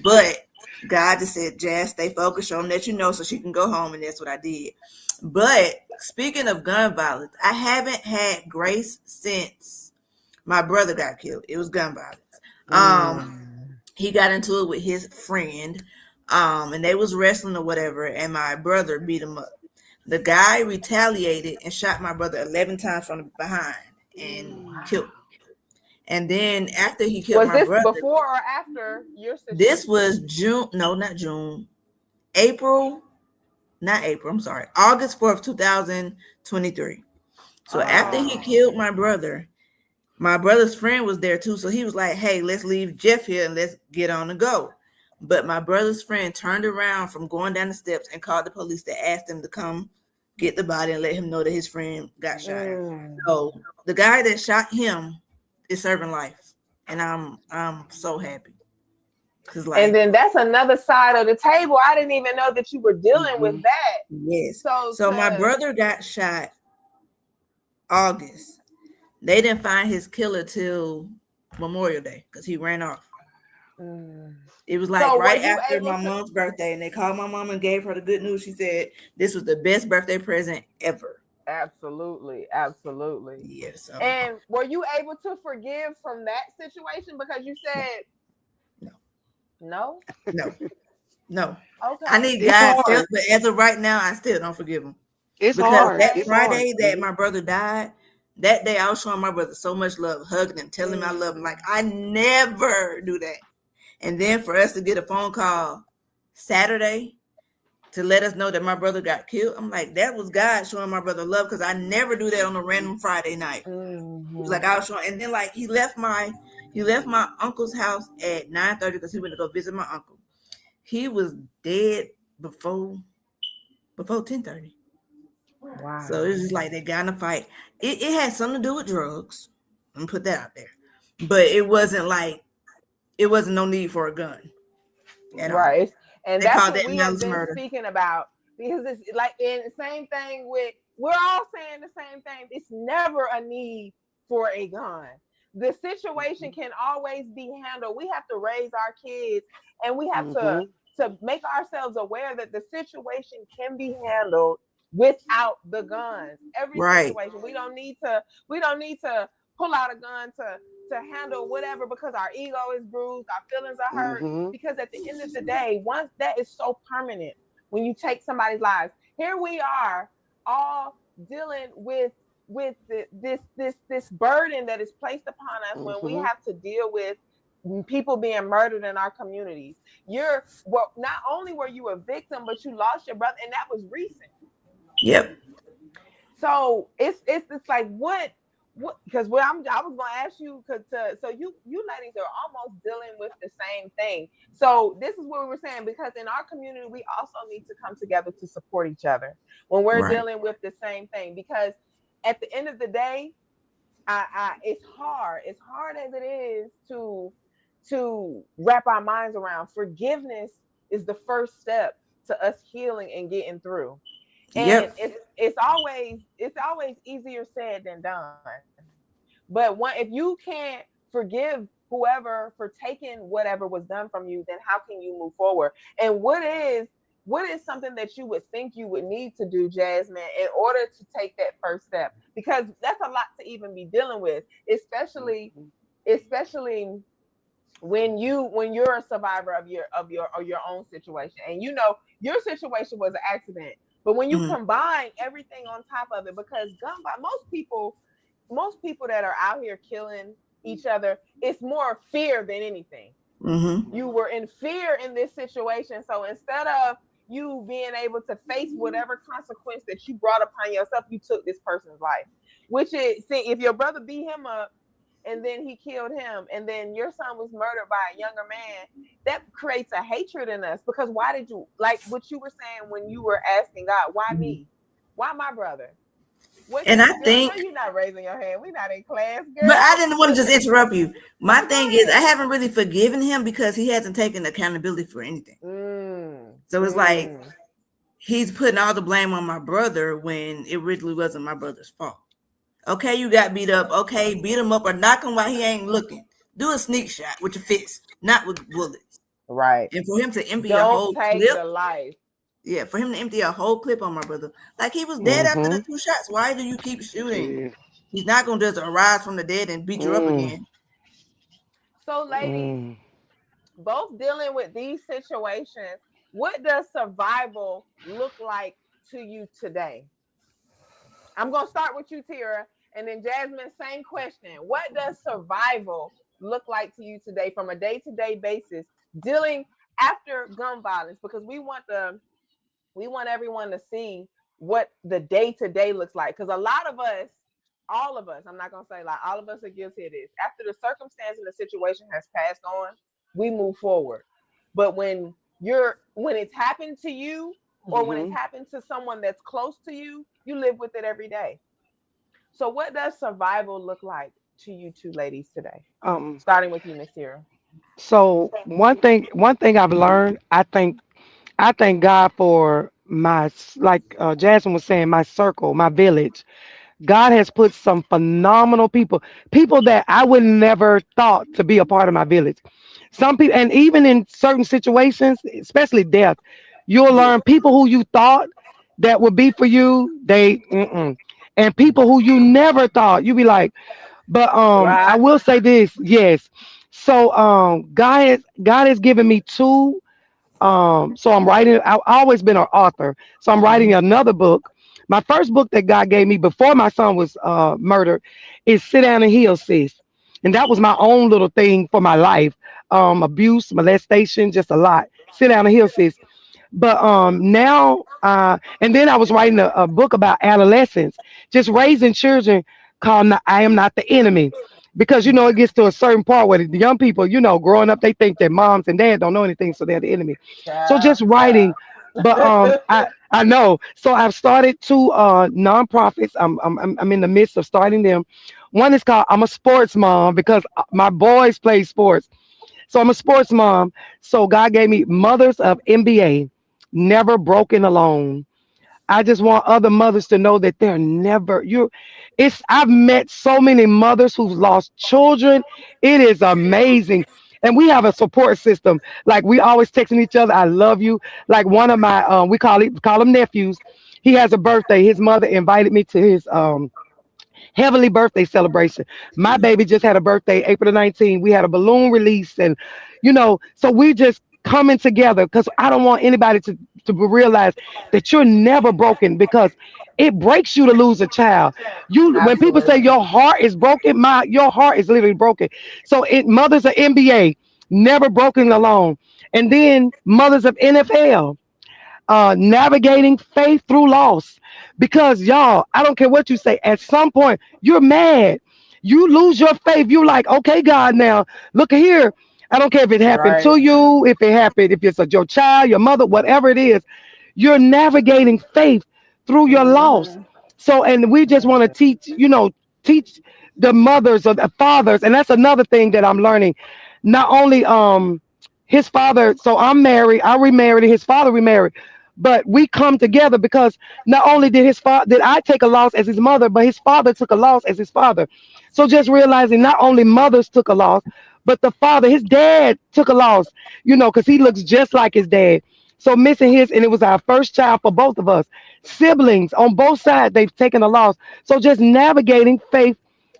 But God just said, Jazz, stay focused, show them that you know so she can go home. And that's what I did. But speaking of gun violence, I haven't had grace since my brother got killed. It was gun violence. Mm. He got into it with his friend, and they was wrestling or whatever, and my brother beat him up. The guy retaliated and shot my brother 11 times from behind and killed him. And then after he killed Was my this brother, before or after your this situation? was June, no, not June, April, not April, I'm sorry, August 4th, 2023. So after he Oh. killed my brother's friend was there too. So he was like, hey, let's leave Jeff here and let's get on the go. But my brother's friend turned around from going down the steps and called the police to ask them to come get the body and let him know that his friend got shot. Mm. So the guy that shot him is serving life. And I'm so happy. Cause And like, then that's another side of the table. I didn't even know that you were dealing with Mhm. that. yes. So So my to brother got shot August. They didn't find his killer till Memorial Day because he ran off. mm. It was like So were right you after able my to mom's birthday, and they called my mom and gave her the good news. She said this was the best birthday present ever. absolutely, absolutely. Yeah, so And were you able to forgive from that situation because you no, said no, no? no, no. I Okay. need It's God's help, hard. but as of right now, I still don't forgive him It's because hard. that Okay. It's hard. Friday that my brother died, that day I was showing my brother so much love, hugging him, telling him I love him. Mm. Like I never do that. And then for us to get a phone call Saturday to let us know that my brother got killed. I'm like, that was God showing my brother love because I never do that on a random Friday night. It was like Mhm. I was showing, and then like he left my uncle's house at 9:30 because he went to go visit my uncle. He was dead before 10:30. So it was Wow. just like they got in a fight. It had something to do with drugs. Let me put that out there. But it wasn't no need for a gun at all. Right. And They that's called what that we have malice been murder. speaking about because it's like in the same thing with we're all saying the same thing. It's never a need for a gun. The situation can always be handled. We have to raise our kids and we have Hmm. to make ourselves aware that the situation can be handled without the guns. Every Right. situation. We don't need to pull out a gun to handle whatever because our ego is bruised, our feelings are hurt Hmm. because at the end of the day, once that is so permanent, when you take somebody's lives, here we are all dealing with this burden that is placed upon us when we Hmm. have to deal with people being murdered in our communities. Well, not only were you a victim, but you lost your brother, and that was recent. Yep. So it's like what because I was gonna ask you because so you ladies are almost dealing with the same thing. So this is what we were saying because in our community we also need to come together to support each other when we're Right. dealing with the same thing because at the end of the day, it's hard. It's hard as it is to wrap our minds around. Forgiveness is the first step to us healing and getting through. And Yep. it's always easier said than done. But if you can't forgive whoever for taking whatever was done from you, then how can you move forward? And what is something that you would think you would need to do, Jasmine, in order to take that first step? Because that's a lot to even be dealing with, especially when you're a survivor of your own situation, and your situation was an accident, but when you Hmm. combine everything on top of it, because most people that are out here killing each other, it's more fear than anything. Hmm. You were in fear in this situation, so instead of you being able to face whatever consequence that you brought upon yourself, you took this person's life. Which is, see, if your brother beat him up and then he killed him, and then your son was murdered by a younger man, that creates a hatred in us. Because why did you, like what you were saying when you were asking God, why me? Why my brother? What And did, I girl, I know think, you're not raising your hand. We're not in class, but girl. I didn't want to just interrupt you. My No, thing go is, I ahead. haven't really forgiven him because he hasn't taken accountability for anything. Mm, So it's like mm. he's putting all the blame on my brother when it really wasn't my brother's fault. Okay, you got beat up. Okay, beat him up or knock him while he ain't looking. Do a sneak shot with your fist, not with bullets. Right. And for him to empty a Don't whole take clip, the life. yeah, for him to empty a whole clip on my brother, like he was dead after the Mm-hmm. two shots. Why do you keep shooting? Yeah. He's not gonna just arise from the dead and beat you up Mm, again. So, ladies, mm. both dealing with these situations, what does survival look like to you today? I'm going to start with you, Teara, and then Jasmine, same question. What does survival look like to you today from a day-to-day basis dealing after gun violence? Because we want everyone to see what the day-to-day looks like, because a lot of us, all of us, I'm not going to say like all of us are guilty of this. After the circumstance and the situation has passed on, we move forward. But when it's happened to you, or when it's Mm-hmm. happened to someone that's close to you, you live with it every day. So what does survival look like to you two ladies today? Um. Starting with you, Miss Tira. So one thing I've learned, I thank God for like Jasmine was saying, my circle, my village. God has put some phenomenal people that I would never thought to be a part of my village. Some people, and even in certain situations, especially death, you'll Yeah. learn people who you thought that would be for you, they, mm-mm. And people who you never thought, you be like, but I Right. will say this, yes. So God has given me two. So I'm writing. I've always been an author. So I'm writing Mm-hmm. another book. My first book that God gave me before my son was murdered is "Sit Down and Heal, Sis," and that was my own little thing for my life. Abuse, molestation, just a lot. Sit down and heal, sis. But now, and then I was writing a book about adolescence, just raising children called I Am Not the Enemy. Because it gets to a certain part where the young people, growing up, they think that moms and dads don't know anything, so they're the enemy. So Child, just writing, child. but I know. So I've started two nonprofits. I'm in the midst of starting them. One is called I'm a Sports Mom because my boys play sports. So I'm a sports mom. So God gave me Mothers of NBA, Never Broken Alone. I just want other mothers to know that they're never you. I've met so many mothers who've lost children. It is amazing. And we have a support system. Like we always texting each other, I love you. Like one of my we call them nephews. He has a birthday. His mother invited me to his heavenly birthday celebration. My baby just had a birthday, April the 19th. We had a balloon release, and so we just coming together because I don't want anybody to realize that you're never broken because it breaks you to lose a child. When people say Absolutely. your heart is broken, your heart is literally broken. So mothers of NBA, never broken alone, and then mothers of NFL, navigating faith through loss. Because y'all, I don't care what you say, at some point you're mad. You lose your faith. You're like, okay, God, now look here. I don't care if it happened Right. to you, if it's your child, your mother, whatever it is, you're navigating faith through your loss. Mm-hmm. So, and we just want to teach the mothers or the fathers, and that's another thing that I'm learning. Not only his father, so I'm married, I remarried, and his father remarried. but we come together because not only did I take a loss as his mother, but his father took a loss as his father. So just realizing not only mothers took a loss, but the father, his dad took a loss, because he looks just like his dad. So missing his, and it was our first child for both of us. Siblings on both sides, they've taken a loss. So just navigating faith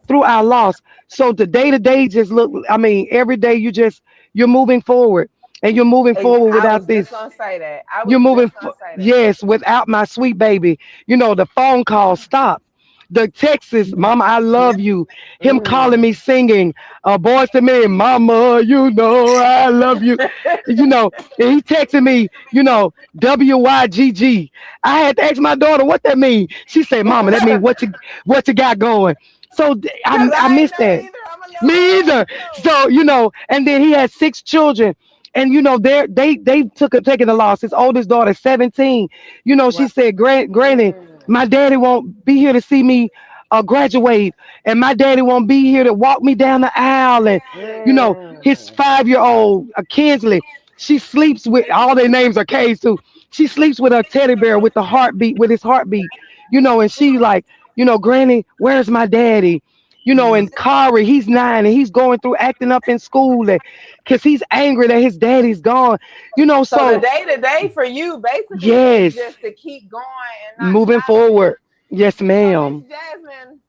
through our loss. So the day to day just look, I mean, every day you're moving forward, and you're moving forward I without was just this. gonna say that. I You're was moving, just gonna say that. yes, without my sweet baby. The phone call stopped. The Texas, Mama, I love you. Him calling me Mm. singing, Boys to Me, Mama, I love you. And he texted me, WYGG. I had to ask my daughter what that means. She said, Mama, that means what you got going. So Cause I I ain't missed know that. either. I'm a little Me old either. too. So and then he had 6 children, and they taking the loss. His oldest daughter, 17. She Wow. said, Granny, Mm. my daddy won't be here to see me graduate, and my daddy won't be here to walk me down the aisle. And his Mm. 5-year old Kinsley, she sleeps with all their names are K's too. She sleeps with her teddy bear with the heartbeat with his heartbeat. And she like, Granny, where's my daddy? And Kari, he's 9 and he's going through acting up in school and because he's angry that his daddy's gone. So the So day to day for you basically is yes, just to keep going and not moving stopping. forward. Yes, So Miss ma'am. Jasmine,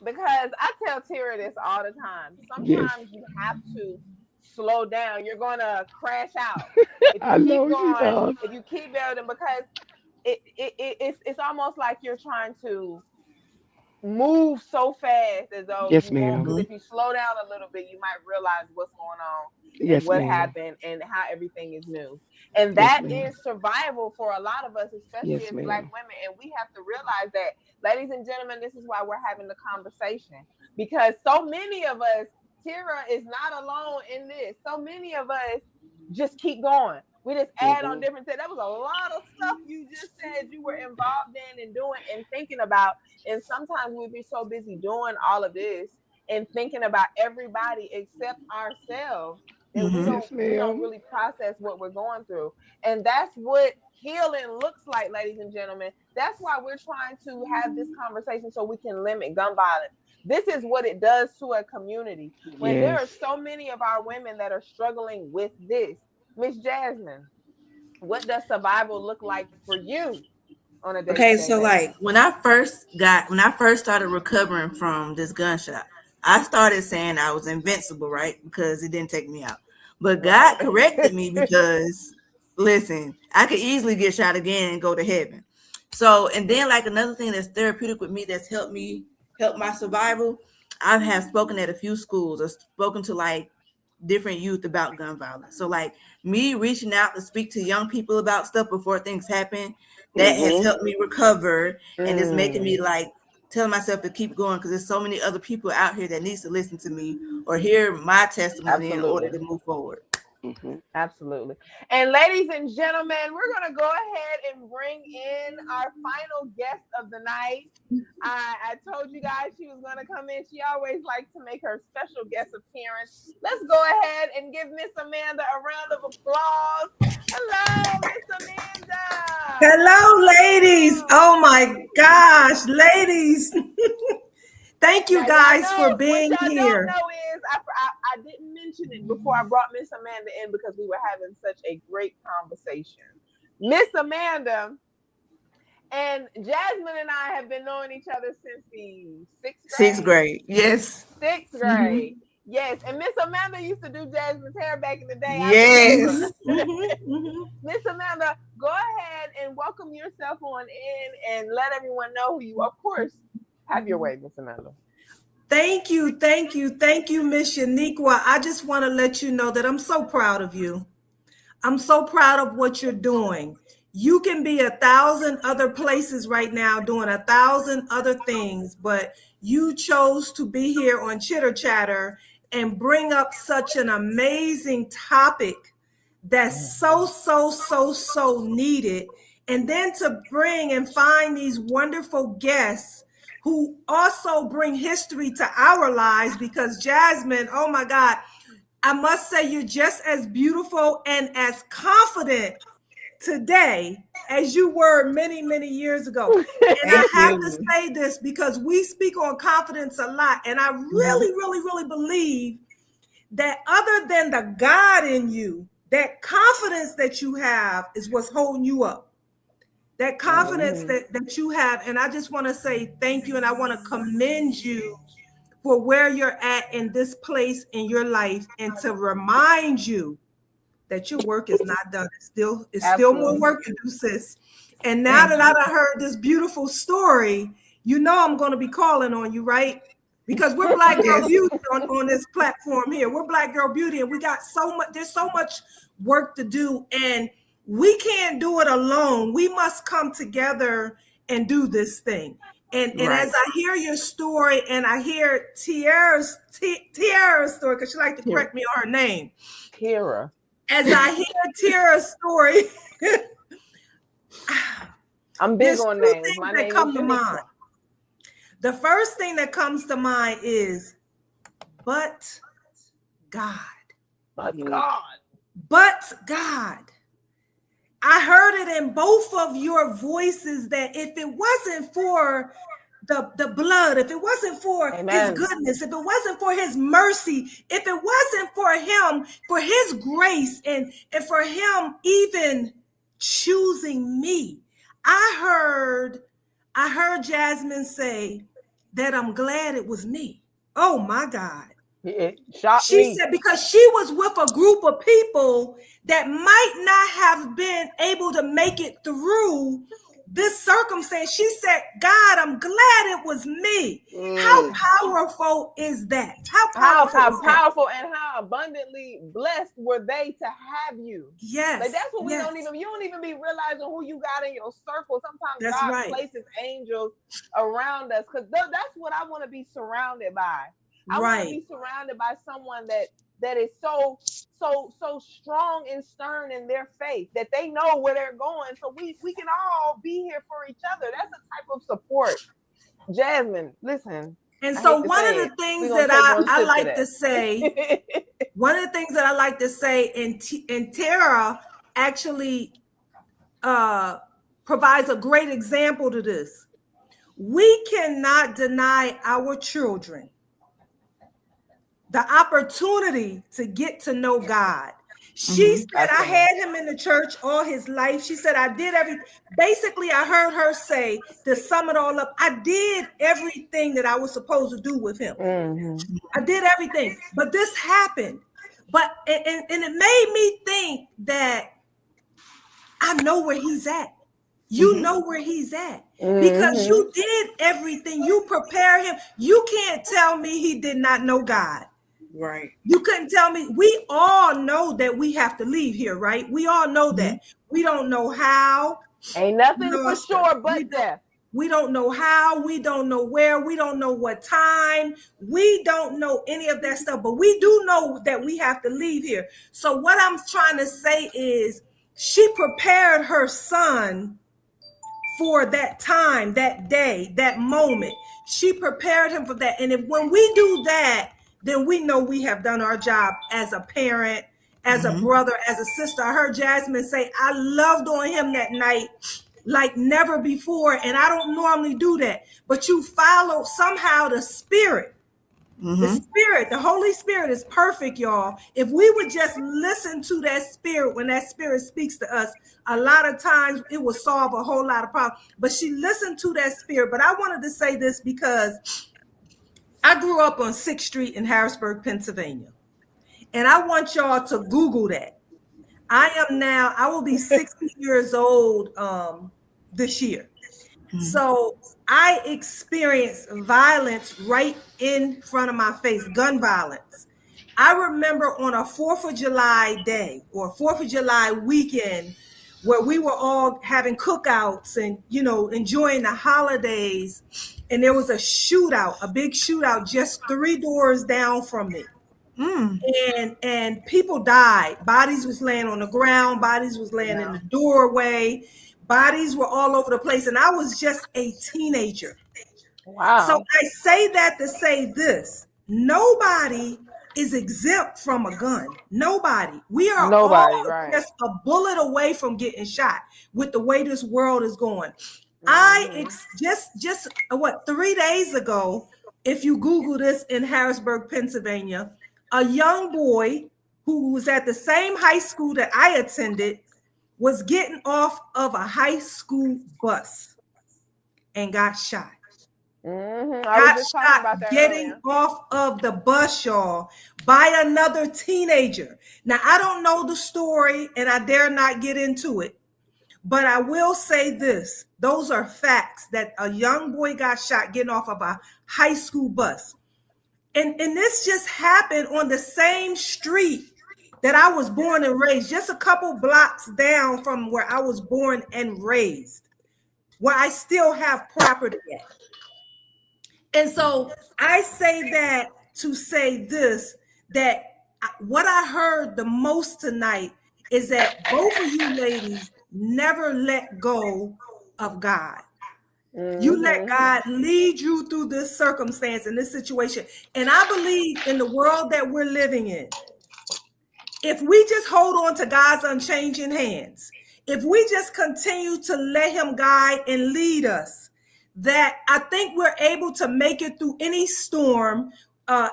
because I tell Tira this all the time. Yes. Sometimes you have to slow down. You're gonna crash out if you I keep know she going. does. If you keep building, because it's almost like you're trying to move so fast as though Yes, you won't. ma'am. Because if you slow down a little bit, you might realize what's going on and Yes, what ma'am. happened and how everything is new. And Yes, that ma'am. is survival for a lot of us, especially Yes, as Black ma'am. women. And we have to realize that, ladies and gentlemen, this is why we're having the conversation, because so many of us, Tira is not alone in this. So many of us just keep going. We just add on Hmm. different things. That was a lot of stuff you just said you were involved in and doing and thinking about, and sometimes we'd be so busy doing all of this and thinking about everybody except ourselves that we Mm-hmm. don't Yes, we don't ma'am. really process what we're going through. And that's what healing looks like, ladies and gentlemen. That's why we're trying to have this conversation so we can limit gun violence. This is what it does to a community. When there are Yes. so many of our women that are struggling with this, Miss Jasmine, what does survival look like for you on a Okay, day-to-day so basis? like when I first started recovering from this gunshot, I started saying I was invincible, right? Because it didn't take me out. But God Right. corrected me because listen, I could easily get shot again and go to heaven. So and then like another thing that's therapeutic with me that's help my survival, I have spoken at a few schools or spoken to like different youth about gun violence. So like me reaching out to speak to young people about stuff before things happen, that has Hmm. helped me recover and it's making me Mm, like telling myself to keep going because there's so many other people out here that needs to listen to me or hear my testimony in order absolutely. to move forward. Hmm. Absolutely. And ladies and gentlemen, we're going to go ahead and bring in our final guest of the night. I told you guys she was going to come in. She always likes to make her special guest appearance. Let's go ahead and give Miss Amanda a round of applause. Hello, Miss Amanda. Hello, ladies. Oh Welcome. my gosh, ladies. Thank you Now y'all guys for know what being y'all don't here. know is I didn't mention it before I brought Miss Amanda in because we were having such a great conversation. Miss Amanda and Jasmine and I have been knowing each other since the sixth Sixth grade. grade. Yes. Sixth Mm-hmm. grade. Yes, and Miss Amanda used to do Jasmine's hair back in the day. I remember. Yes. Mm-hmm. Mm-hmm. Miss Amanda, go ahead and welcome yourself on in and let everyone know who you are. Of course, have your way, Miss Amanda. Thank you, thank you, thank you, Miss Shaniqua. I just want to let you know that I'm so proud of you. I'm so proud of what you're doing. You can be 1,000 other places right now doing 1,000 other things, but you chose to be here on Chitter Chatter and bring up such an amazing topic that's so needed. And then to bring and find these wonderful guests who also bring history to our lives because Jasmine, oh my God, I must say you're just as beautiful and as confident today as you were many, many years ago. And I have to say this because we speak on confidence a lot. And I really, really, really believe that other than the God in you, that confidence that you have is what's holding you up. That confidence that you have. And I just want to say thank you. And I want to commend you for where you're at in this place in your life, and to remind you that your work is not done. It's still more work to do, sis. And now that I heard this beautiful story, you know I'm going to be calling on you, right? Because we're Black Girl Beauty on this platform here. We're Black Girl Beauty, and we got so much. There's so much work to do, and we can't do it alone. We must come together and do this thing. And as I hear your story, and I hear Teara's story, because she likes to correct me on her name. Teara. As I hear Teara's story, I'm big on names. My name come to mind. The first thing that comes to mind is, but God. But God. But God. I heard it in both of your voices that if it wasn't for the blood, if it wasn't for his goodness, if it wasn't for his mercy, if it wasn't for him, for his grace, and for him even choosing me, I heard Jasmine say that I'm glad it was me. Oh my God. It shocked she me. said because she was with a group of people that might not have been able to make it through this circumstance. She said, God, I'm glad it was me. How powerful is that? How powerful and how abundantly blessed were they to have you? Yes. Like that's what you don't even be realizing who you got in your circle. Sometimes God places angels around us, because that's what I want to be surrounded by. I want to be surrounded by someone that is so strong and stern in their faith, that they know where they're going. So we can all be here for each other. That's a type of support. Jasmine, listen. And so one of the things that I like to say, one of the things that I like to say, and Teara actually provides a great example to this. We cannot deny our children the opportunity to get to know God. She said, I had him in the church all his life. She said, I did everything. Basically, I heard her say, to sum it all up, I did everything that I was supposed to do with him. I did everything. But this happened. But and it made me think that I know where he's at. You know where he's at. Because you did everything. You prepared him. You can't tell me he did not know God. Right. You couldn't tell me. We all know that we have to leave here, right? We all know that. We don't know how. Ain't nothing for sure but death. We don't know how. We don't know where. We don't know what time. We don't know any of that stuff. But we do know that we have to leave here. So what I'm trying to say is, she prepared her son for that time, that day, that moment. She prepared him for that. And when we do that, then we know we have done our job as a parent, as a brother, as a sister. I heard Jasmine say, I loved on him that night like never before. And I don't normally do that. But you follow somehow the Spirit. The Spirit, the Holy Spirit is perfect, y'all. If we would just listen to that Spirit when that Spirit speaks to us, a lot of times it will solve a whole lot of problems. But she listened to that Spirit. But I wanted to say this because I grew up on 6th Street in Harrisburg, Pennsylvania. And I want y'all to Google that. I will be 60 years old this year. So I experienced violence right in front of my face, gun violence. I remember on a 4th of July day or 4th of July weekend where we were all having cookouts and, enjoying the holidays. And there was a shootout, a big shootout just 3 doors down from me. And people died. Bodies was laying on the ground. Bodies was laying in the doorway. Bodies were all over the place. And I was just a teenager. Wow. So I say that to say this. Nobody is exempt from a gun. Nobody. We are Nobody, all right. just a bullet away from getting shot with the way this world is going. Mhm. Just what 3 days ago, if you Google this in Harrisburg, Pennsylvania, a young boy who was at the same high school that I attended was getting off of a high school bus and got shot. I was Got just talking shot about that getting earlier. off of the bus, y'all, by another teenager. Now, I don't know the story and I dare not get into it, but I will say this. Those are facts that a young boy got shot getting off of a high school bus. And this just happened on the same street that I was born and raised, just a couple blocks down from where I was born and raised, where I still have property at. And so I say that to say this, that what I heard the most tonight is that both of you ladies never let go of God. You let God lead you through this circumstance and this situation. And I believe in the world that we're living in, if we just hold on to God's unchanging hands, if we just continue to let him guide and lead us, that I think we're able to make it through any storm,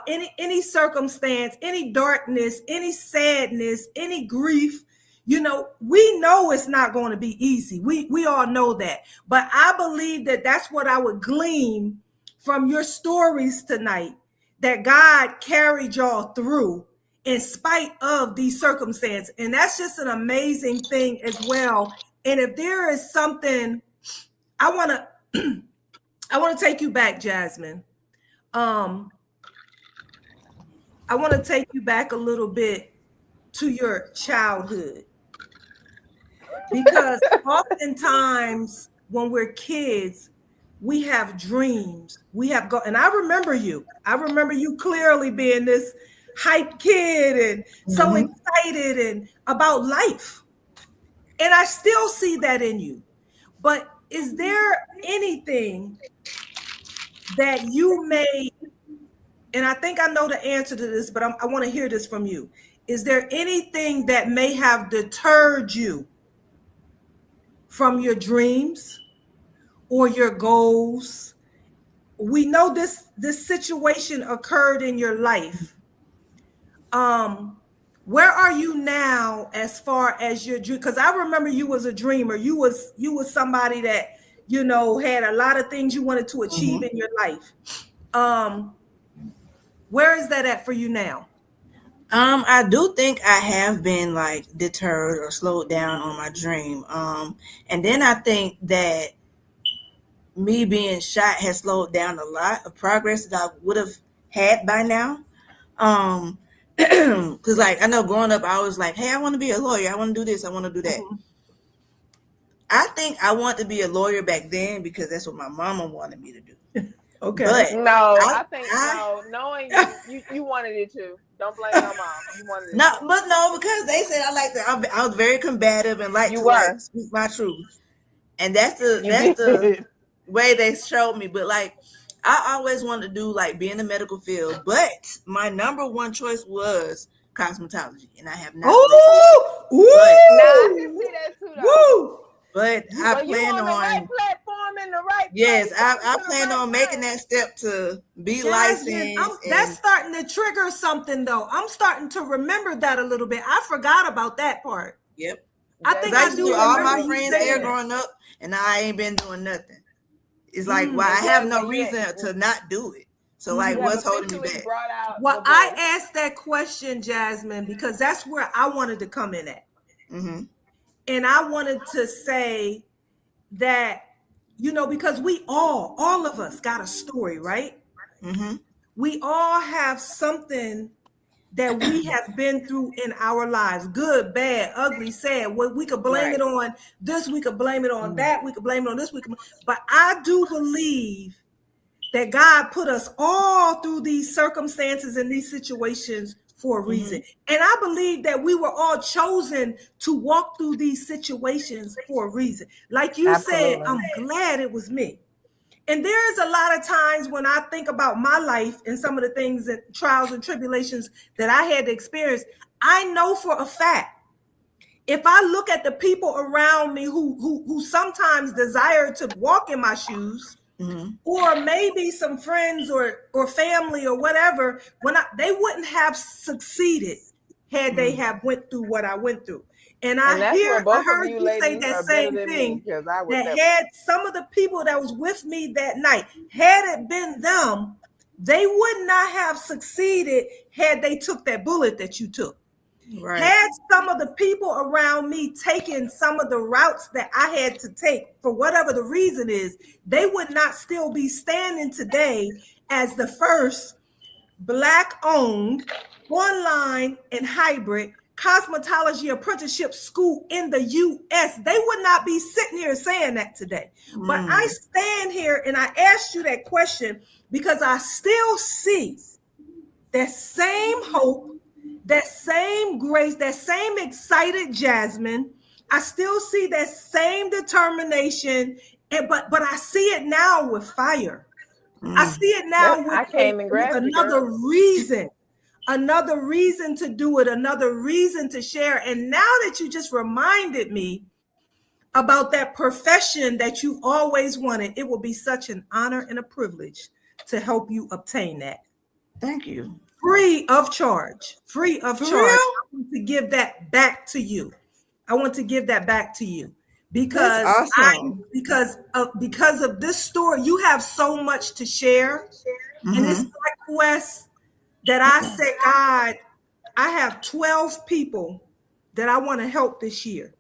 any circumstance, any darkness, any sadness, any grief. You know, we know it's not going to be easy. We all know that. But I believe that that's what I would glean from your stories tonight, that God carried y'all through in spite of these circumstances. And that's just an amazing thing as well. And if there is something I want to take you back, Jasmine. I want to take you back a little bit to your childhood, because oftentimes when we're kids, we have dreams. And I remember you. I remember you clearly being this hype kid and so excited and about life. And I still see that in you. But is there anything that you may, and I think I know the answer to this, but I want to hear this from you. Is there anything that may have deterred you from your dreams or your goals? We know this situation occurred in your life. Where are you now as far as your dream? Because I remember you was a dreamer. You was somebody that, you know, had a lot of things you wanted to achieve in your life. Where is that at for you now? I do think I have been like deterred or slowed down on my dream. And then I think that me being shot has slowed down a lot of progress that I would have had by now. Because like I know growing up, I was like, hey, I want to be a lawyer. I want to do this. I want to do that. I think I want to be a lawyer back then because that's what my mama wanted me to do. Okay. But No, I think knowing you wanted it too. Don't blame your mom. You wanted it. No, because they said I like that. I was very combative and like like speak my truth, and that's the way they showed me. But like, I always wanted to do like be in the medical field, but my number one choice was cosmetology, and I have not. Ooh, I can see that too, though. But I plan on the right platform in the right yes, place, I plan on making that step to be licensed. That's starting to trigger something though. I'm starting to remember that a little bit. I forgot about that part. Yep. I think I used to do all my friends there that. growing up, and I ain't been doing nothing. It's like, well, I have no reason to not do it. So like, what's holding me back? Well, I asked that question, Jasmine, because that's where I wanted to come in at. And I wanted to say that, you know, because we all of us got a story, right? We all have something that we have been through in our lives, good, bad, ugly, sad. We could blame it on this, we could blame it on that, we could blame it on this, but I do believe that God put us all through these circumstances and these situations for a reason. And I believe that we were all chosen to walk through these situations for a reason. Like you said, I'm glad it was me. And there is a lot of times when I think about my life and some of the things and trials and tribulations that I had to experience, I know for a fact, if I look at the people around me who sometimes desire to walk in my shoes, or maybe some friends or family or whatever, they wouldn't have succeeded had they have went through what I went through. And And that's where I both of heard you you say ladies that are better same than me, thing, because I would that never. had some of the people that was with me that night, had it been them, they would not have succeeded had they took that bullet that you took. Right. Had some of the people around me taken some of the routes that I had to take, for whatever the reason is, they would not still be standing today as the first Black-owned, online, and hybrid cosmetology apprenticeship school in the U.S. They would not be sitting here saying that today. But I stand here and I asked you that question because I still see that same hope, that same grace, that same excited Jasmine. I still see that same determination, but I see it now with fire. I see it now I came and with grabbed you, girl. another reason to do it, another reason to share. And now that you just reminded me about that profession that you always wanted, it will be such an honor and a privilege to help you obtain that. Thank you. Free of charge. Free of For charge. real? I want to give that back to you. I want to give that back to you because That's awesome. because of this story. You have so much to share, and it's Black West that I said, God, I have 12 people that I want to help this year.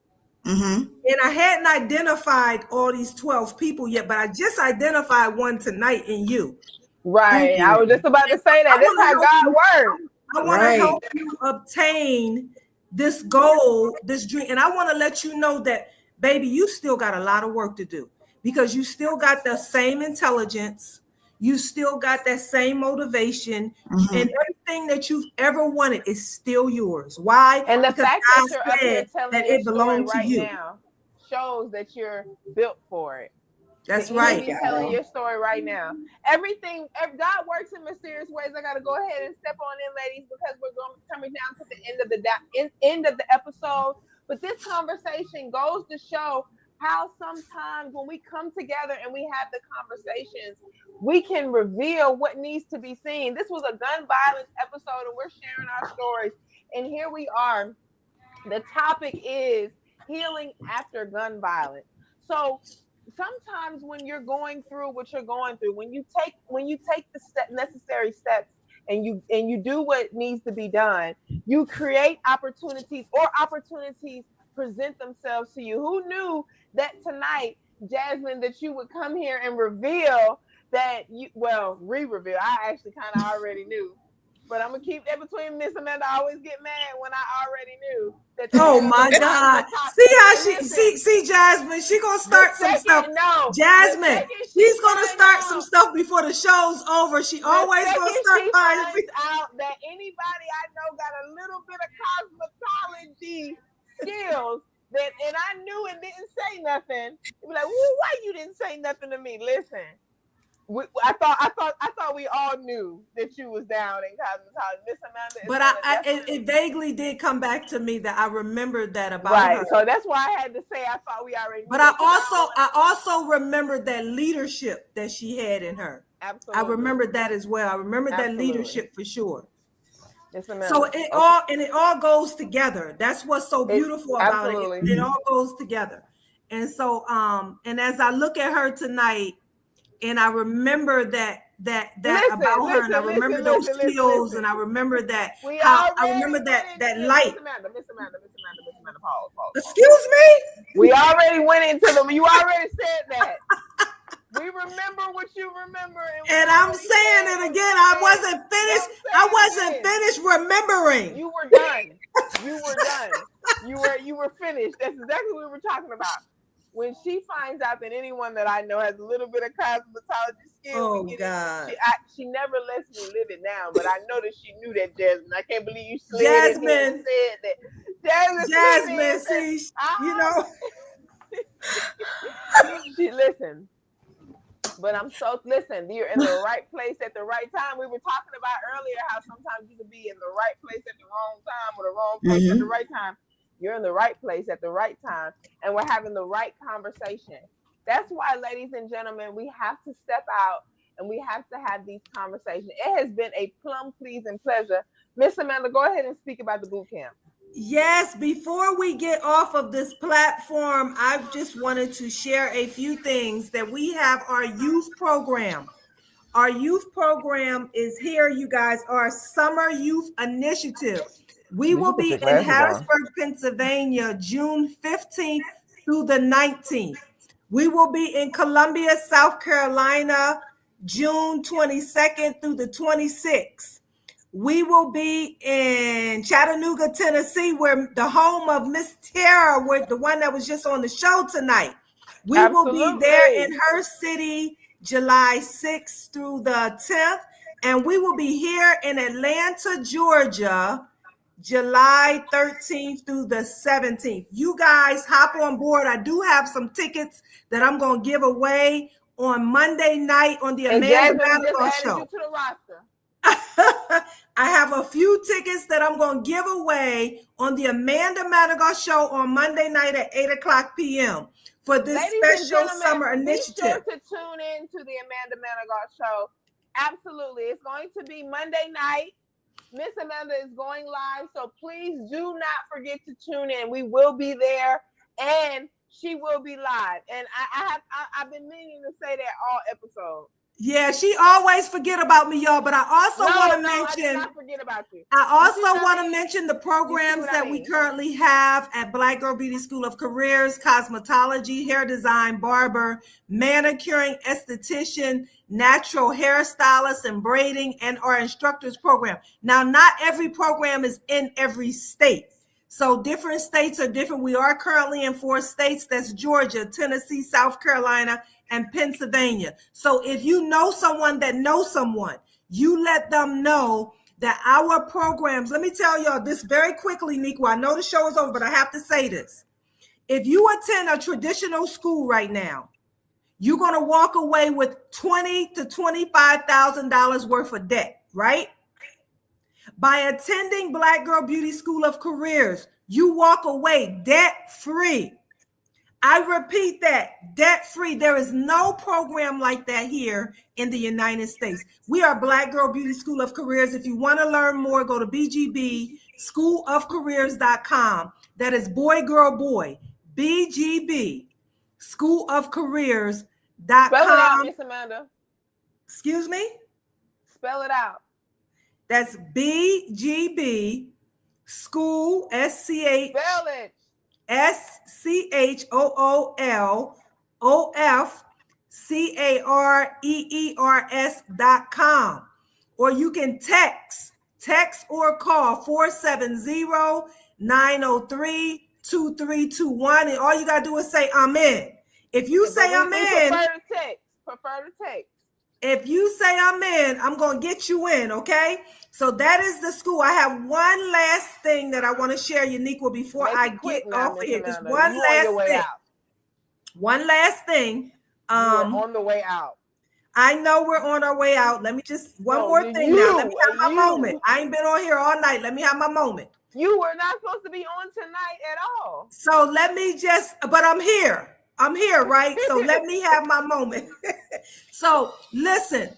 And I hadn't identified all these 12 people yet, but I just identified one tonight in you. Right. Thank you. I was just about to say that. This is how God works. I want to help you obtain this goal, this dream. And I want to let you know that, baby, you still got a lot of work to do because you still got the same intelligence. You still got that same motivation, and everything that you've ever wanted is still yours. Why? And the Because fact God that you're up here said telling that your it story belonged to right you. now shows that you're built for it. That's You right. be telling your story right now. Everything, if God works in mysterious ways, I gotta go ahead and step on in, ladies, because we're coming down to the end of the episode. But this conversation goes to show how sometimes when we come together and we have the conversations, we can reveal what needs to be seen. This was a gun violence episode, and we're sharing our stories. And here we are. The topic is healing after gun violence. So sometimes when you're going through what you're going through, when you take the necessary steps and you do what needs to be done, you create opportunities, or opportunities present themselves to you. Who knew that tonight, Jasmine, that you would come here and reveal that re-reveal. I actually kind of already knew. But I'm gonna keep that between Miss Amanda. I always get mad when I already knew that. Oh my God! See how see Jasmine? She gonna start some stuff. No, Jasmine, she's gonna start some stuff before the show's over. She always gonna start finds out that anybody I know got a little bit of cosmetology skills. And I knew and didn't say nothing. You'd be like, well, why you didn't say nothing to me? Listen. I thought we all knew that you was down in cosmetology, Miss Amanda. But it vaguely did come back to me that I remembered that about her. So that's why I had to say I thought we already knew. But I also remembered that leadership that she had in her. Absolutely. I remembered that as well. I remembered that leadership for sure. So it all goes together. That's what's so beautiful about it. It all goes together. And so and as I look at her tonight, and I remember that about her, and I remember those skills, and I remember that I remember that light. Miss Amanda, pause. Excuse me? We already went into them. You already said that. We remember what you remember. And I'm saying it again. I wasn't finished. I wasn't finished remembering. You were done. You were finished. That's exactly what we were talking about. When she finds out that anyone that I know has a little bit of cosmetology skill, she never lets me live it down. But I know that she knew that, Jasmine. I can't believe you slid in here and said that. Jasmine, see, you know. Listen. But listen, you're in the right place at the right time. We were talking about earlier how sometimes you can be in the right place at the wrong time or the wrong place at the right time. You're in the right place at the right time, and we're having the right conversation. That's why, ladies and gentlemen, we have to step out and we have to have these conversations. It has been a plum pleasing pleasure. Miss Amanda, go ahead and speak about the boot camp. Yes, before we get off of this platform, I just wanted to share a few things that we have our youth program. Our youth program is here, you guys, our summer youth initiative. We will be in Harrisburg, Pennsylvania, June 15th through the 19th. We will be in Columbia, South Carolina, June 22nd through the 26th. We will be in Chattanooga, Tennessee, where the home of Miss Teara, the one that was just on the show tonight. We will be there in her city, July 6th through the 10th. And we will be here in Atlanta, Georgia, July 13th through the 17th. You guys hop on board. I do have some tickets that I'm going to give away on Monday night on the Amanda Manigault Show. You to the roster. I have a few tickets that I'm going to give away on the Amanda Manigault Show on Monday night at 8:00 p.m. for this special summer initiative. Be sure to tune in to the Amanda Manigault Show. Absolutely. It's going to be Monday night. Miss Amanda is going live, so please do not forget to tune in. We will be there, and she will be live. And I've been meaning to say that all episodes. Yeah, she always forget about me, y'all. But I also want to mention. I did not forget about you. I also want to mention the programs that we currently have at Black Girl Beauty School of Careers: cosmetology, hair design, barber, manicuring, esthetician, natural hairstylist, and braiding, and our instructors program. Now, not every program is in every state. So different states are different. We are currently in 4 states. That's Georgia, Tennessee, South Carolina, and Pennsylvania. So if you know someone that knows someone, you let them know that our programs, let me tell y'all this very quickly, Nico. I know the show is over, but I have to say this. If you attend a traditional school right now, you're going to walk away with $20,000 to $25,000 worth of debt, right? By attending Black Girl Beauty School of Careers, you walk away debt-free. I repeat that, debt-free. There is no program like that here in the United States. We are Black Girl Beauty School of Careers. If you want to learn more, go to bgbschoolofcareers.com. That is boy, girl, boy. BGB schoolofcareers.com. Spell it out, Miss Amanda. Excuse me? Spell it out. That's BGB school, SCH. Spell it. SCHOOLOFCAREERS.com. Or you can text or call 470-903-2321. And all you got to do is say, I'm in. If you say I'm in. Prefer to text. If you say I'm in, I'm going to get you in, okay? So that is the school. I have one last thing that I want to share, Uniqua, before I get off of here. Just one last thing. One last thing. We're on the way out. I know we're on our way out. Let me just, one more thing now. Let me have my moment. I ain't been on here all night. Let me have my moment. You were not supposed to be on tonight at all. So let me but I'm here. I'm here, right? So let me have my moment. So listen,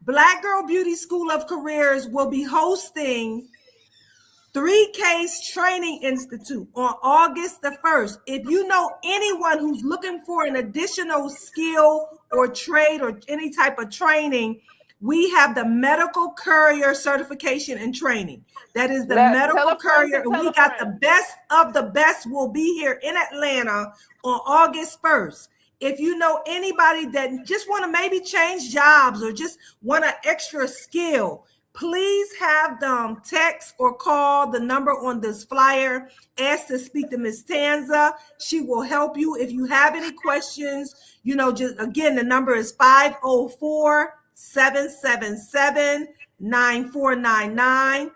Black Girl Beauty School of Careers will be hosting 3K's Training Institute on August the 1st. If you know anyone who's looking for an additional skill or trade or any type of training, we have the medical courier certification and training. That is the medical courier. And we got the best of the best will be here in Atlanta on August 1st. If you know anybody that just want to maybe change jobs or just want an extra skill, please have them text or call the number on this flyer. Ask to speak to Miss Tanza. She will help you. If you have any questions, just again, the number is 504-777-9499.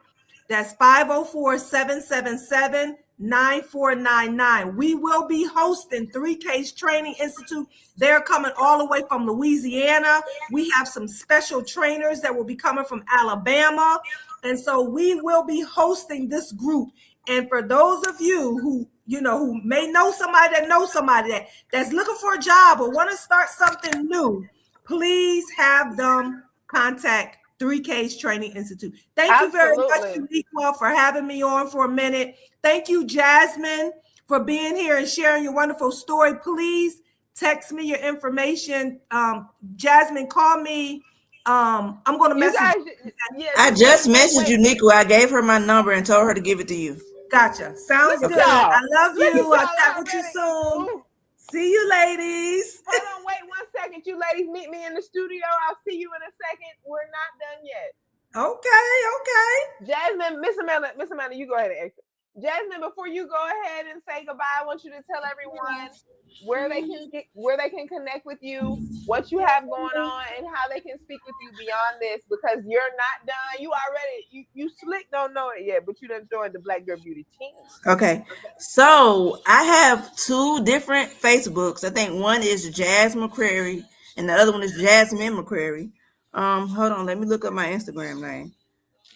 That's 504-777-9499. 9499. We will be hosting 3K's Training Institute. They're coming all the way from Louisiana. We have some special trainers that will be coming from Alabama. And so we will be hosting this group. And for those of you who, who may know somebody that knows somebody that's looking for a job or want to start something new, please have them contact 3K's Training Institute. Thank you very much, Absolutely. Uniqua, for having me on for a minute. Thank you, Jasmine, for being here and sharing your wonderful story. Please text me your information. Jasmine, call me. I'm going to You message guys, you. yeah, I just messaged wait. Uniqua. I gave her my number and told her to give it to you. Gotcha. Sounds Look good. at Okay. y'all. I love Look at you. I'll y'all chat with you already. soon. Ooh. See you, ladies. Hold on, wait 1 second. You ladies meet me in the studio. I'll see you in a second. We're not done yet. Okay. Jasmine, Miss Amanda, you go ahead and exit. Jasmine, before you go ahead and say goodbye, I want you to tell everyone where they can connect with you, what you have going on, and how they can speak with you beyond this, because you're not done. You already you slick don't know it yet, but you done joined the Black Girl Beauty team. Okay. So I have 2 different Facebooks. I think one is Jasmine McCreary and the other one is Jasmine McCreary. Hold on, let me look up my Instagram name.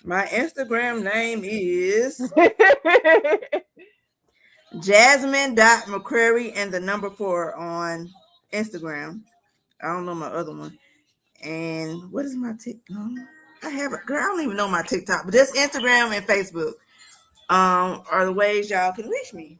My Instagram name is Jasmine.McCreary and the number 4 on Instagram. I don't know my other one. And what is my TikTok? I have it. Girl, I don't even know my TikTok, but just Instagram and Facebook are the ways y'all can reach me.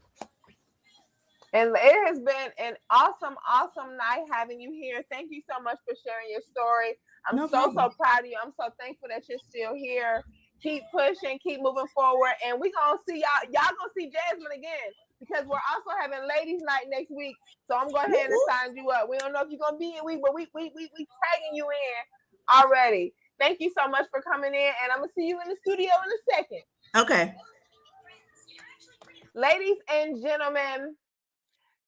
And it has been an awesome, awesome night having you here. Thank you so much for sharing your story. I'm No so problem. proud of you. I'm so thankful that you're still here. Keep pushing, keep moving forward. And we're going to see y'all going to see Jasmine again, because we're also having ladies night next week. So I'm going ahead and sign you up. We don't know if you're going to be in week, but we tagging you in already. Thank you so much for coming in, and I'm going to see you in the studio in a second. Okay. Ladies and gentlemen,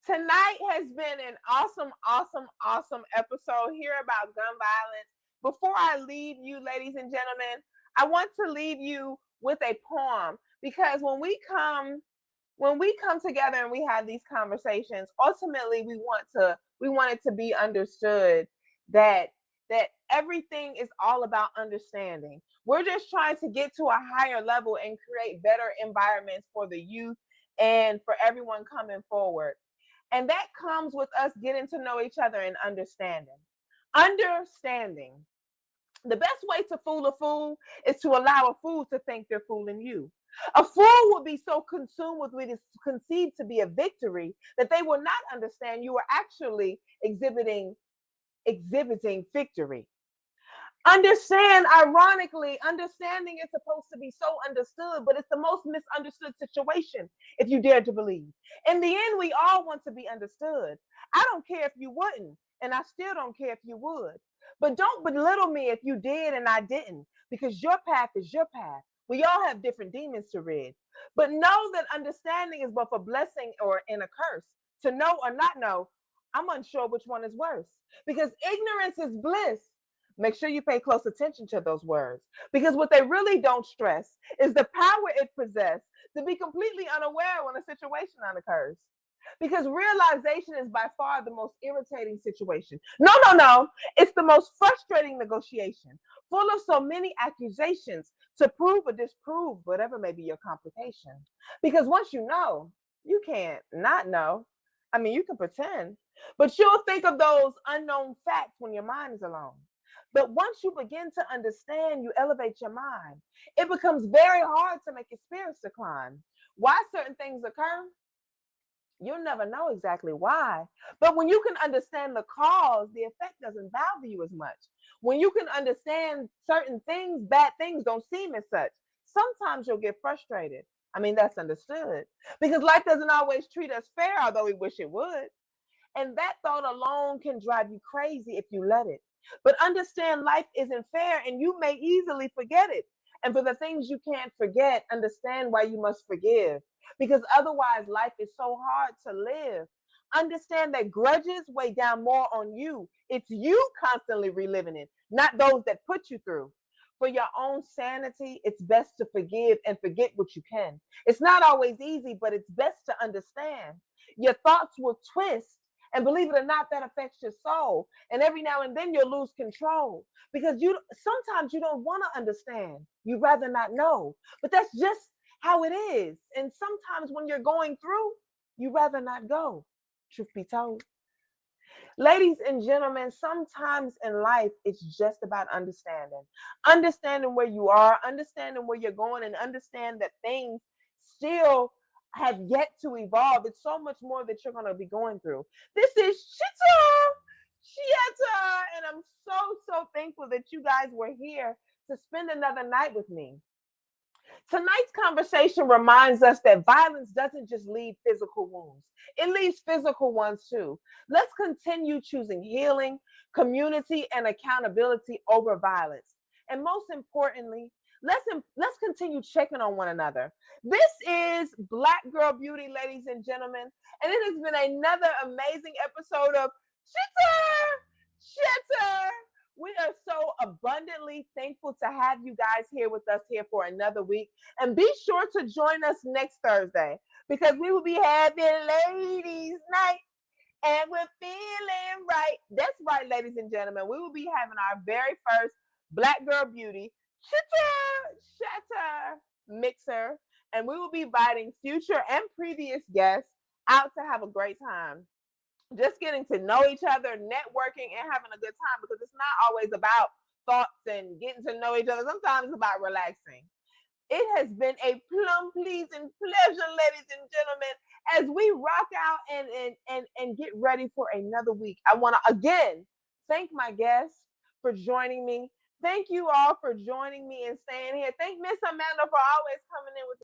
tonight has been an awesome, awesome, awesome episode here about gun violence. Before I leave you, ladies and gentlemen, I want to leave you with a poem, because when we come together and we have these conversations, ultimately we want it to be understood that everything is all about understanding. We're just trying to get to a higher level and create better environments for the youth and for everyone coming forward. And that comes with us getting to know each other and understanding. Understanding. The best way to fool a fool is to allow a fool to think they're fooling you. A fool will be so consumed with what is conceived to be a victory that they will not understand you are actually exhibiting victory. Understand, ironically, understanding is supposed to be so understood, but it's the most misunderstood situation, if you dare to believe. In the end, we all want to be understood. I don't care if you wouldn't, and I still don't care if you would. But don't belittle me if you did and I didn't, because your path is your path. We all have different demons to rid. But know that understanding is both a blessing and a curse. To know or not know, I'm unsure which one is worse, because ignorance is bliss. Make sure you pay close attention to those words, because what they really don't stress is the power it possesses to be completely unaware when a situation occurs. Because realization is by far the most irritating situation. No. It's the most frustrating negotiation, full of so many accusations to prove or disprove whatever may be your complication. Because once you know, you can't not know. I mean, you can pretend, but you'll think of those unknown facts when your mind is alone. But once you begin to understand, you elevate your mind. It becomes very hard to make your spirits decline. Why certain things occur, you'll never know exactly why. But when you can understand the cause, the effect doesn't bother you as much. When you can understand certain things, bad things don't seem as such. Sometimes you'll get frustrated. I mean, that's understood, because life doesn't always treat us fair, although we wish it would. And that thought alone can drive you crazy if you let it. But understand life isn't fair, and you may easily forget it. And for the things you can't forget, understand why you must forgive, because otherwise life is so hard to live. Understand that grudges weigh down more on you. It's you constantly reliving it, not those that put you through. For your own sanity, it's best to forgive and forget what you can. It's not always easy, but it's best to understand. Your thoughts will twist, and believe it or not, that affects your soul. And every now and then you'll lose control because you sometimes you don't want to understand. You'd rather not know. But that's just how it is. And sometimes when you're going through, you'd rather not go. Truth be told. Ladies and gentlemen, sometimes in life, it's just about understanding. Understanding where you are, understanding where you're going, and understand that things still have yet to evolve. It's so much more that you're going to be going through. This is Chitter, and I'm so thankful that you guys were here to spend another night with me. Tonight's conversation reminds us that violence doesn't just leave physical wounds, it leaves physical ones too. Let's continue choosing healing, community, and accountability over violence. And most importantly, let's continue checking on one another. This is Black Girl Beauty, ladies and gentlemen, and it has been another amazing episode of Chitter. We are so abundantly thankful to have you guys here with us here for another week. And be sure to join us next Thursday because we will be having ladies' night and we're feeling right. That's right, ladies and gentlemen. We will be having our very first Black Girl Beauty Chitter Chatter mixer. And we will be inviting future and previous guests out to have a great time. Just getting to know each other, networking, and having a good time because it's not always about thoughts and getting to know each other. Sometimes it's about relaxing. It has been a plum pleasing pleasure, ladies and gentlemen, as we rock out and get ready for another week. I want to again thank my guests for joining me. Thank you all for joining me and staying here. Thank Miss Amanda for always coming in with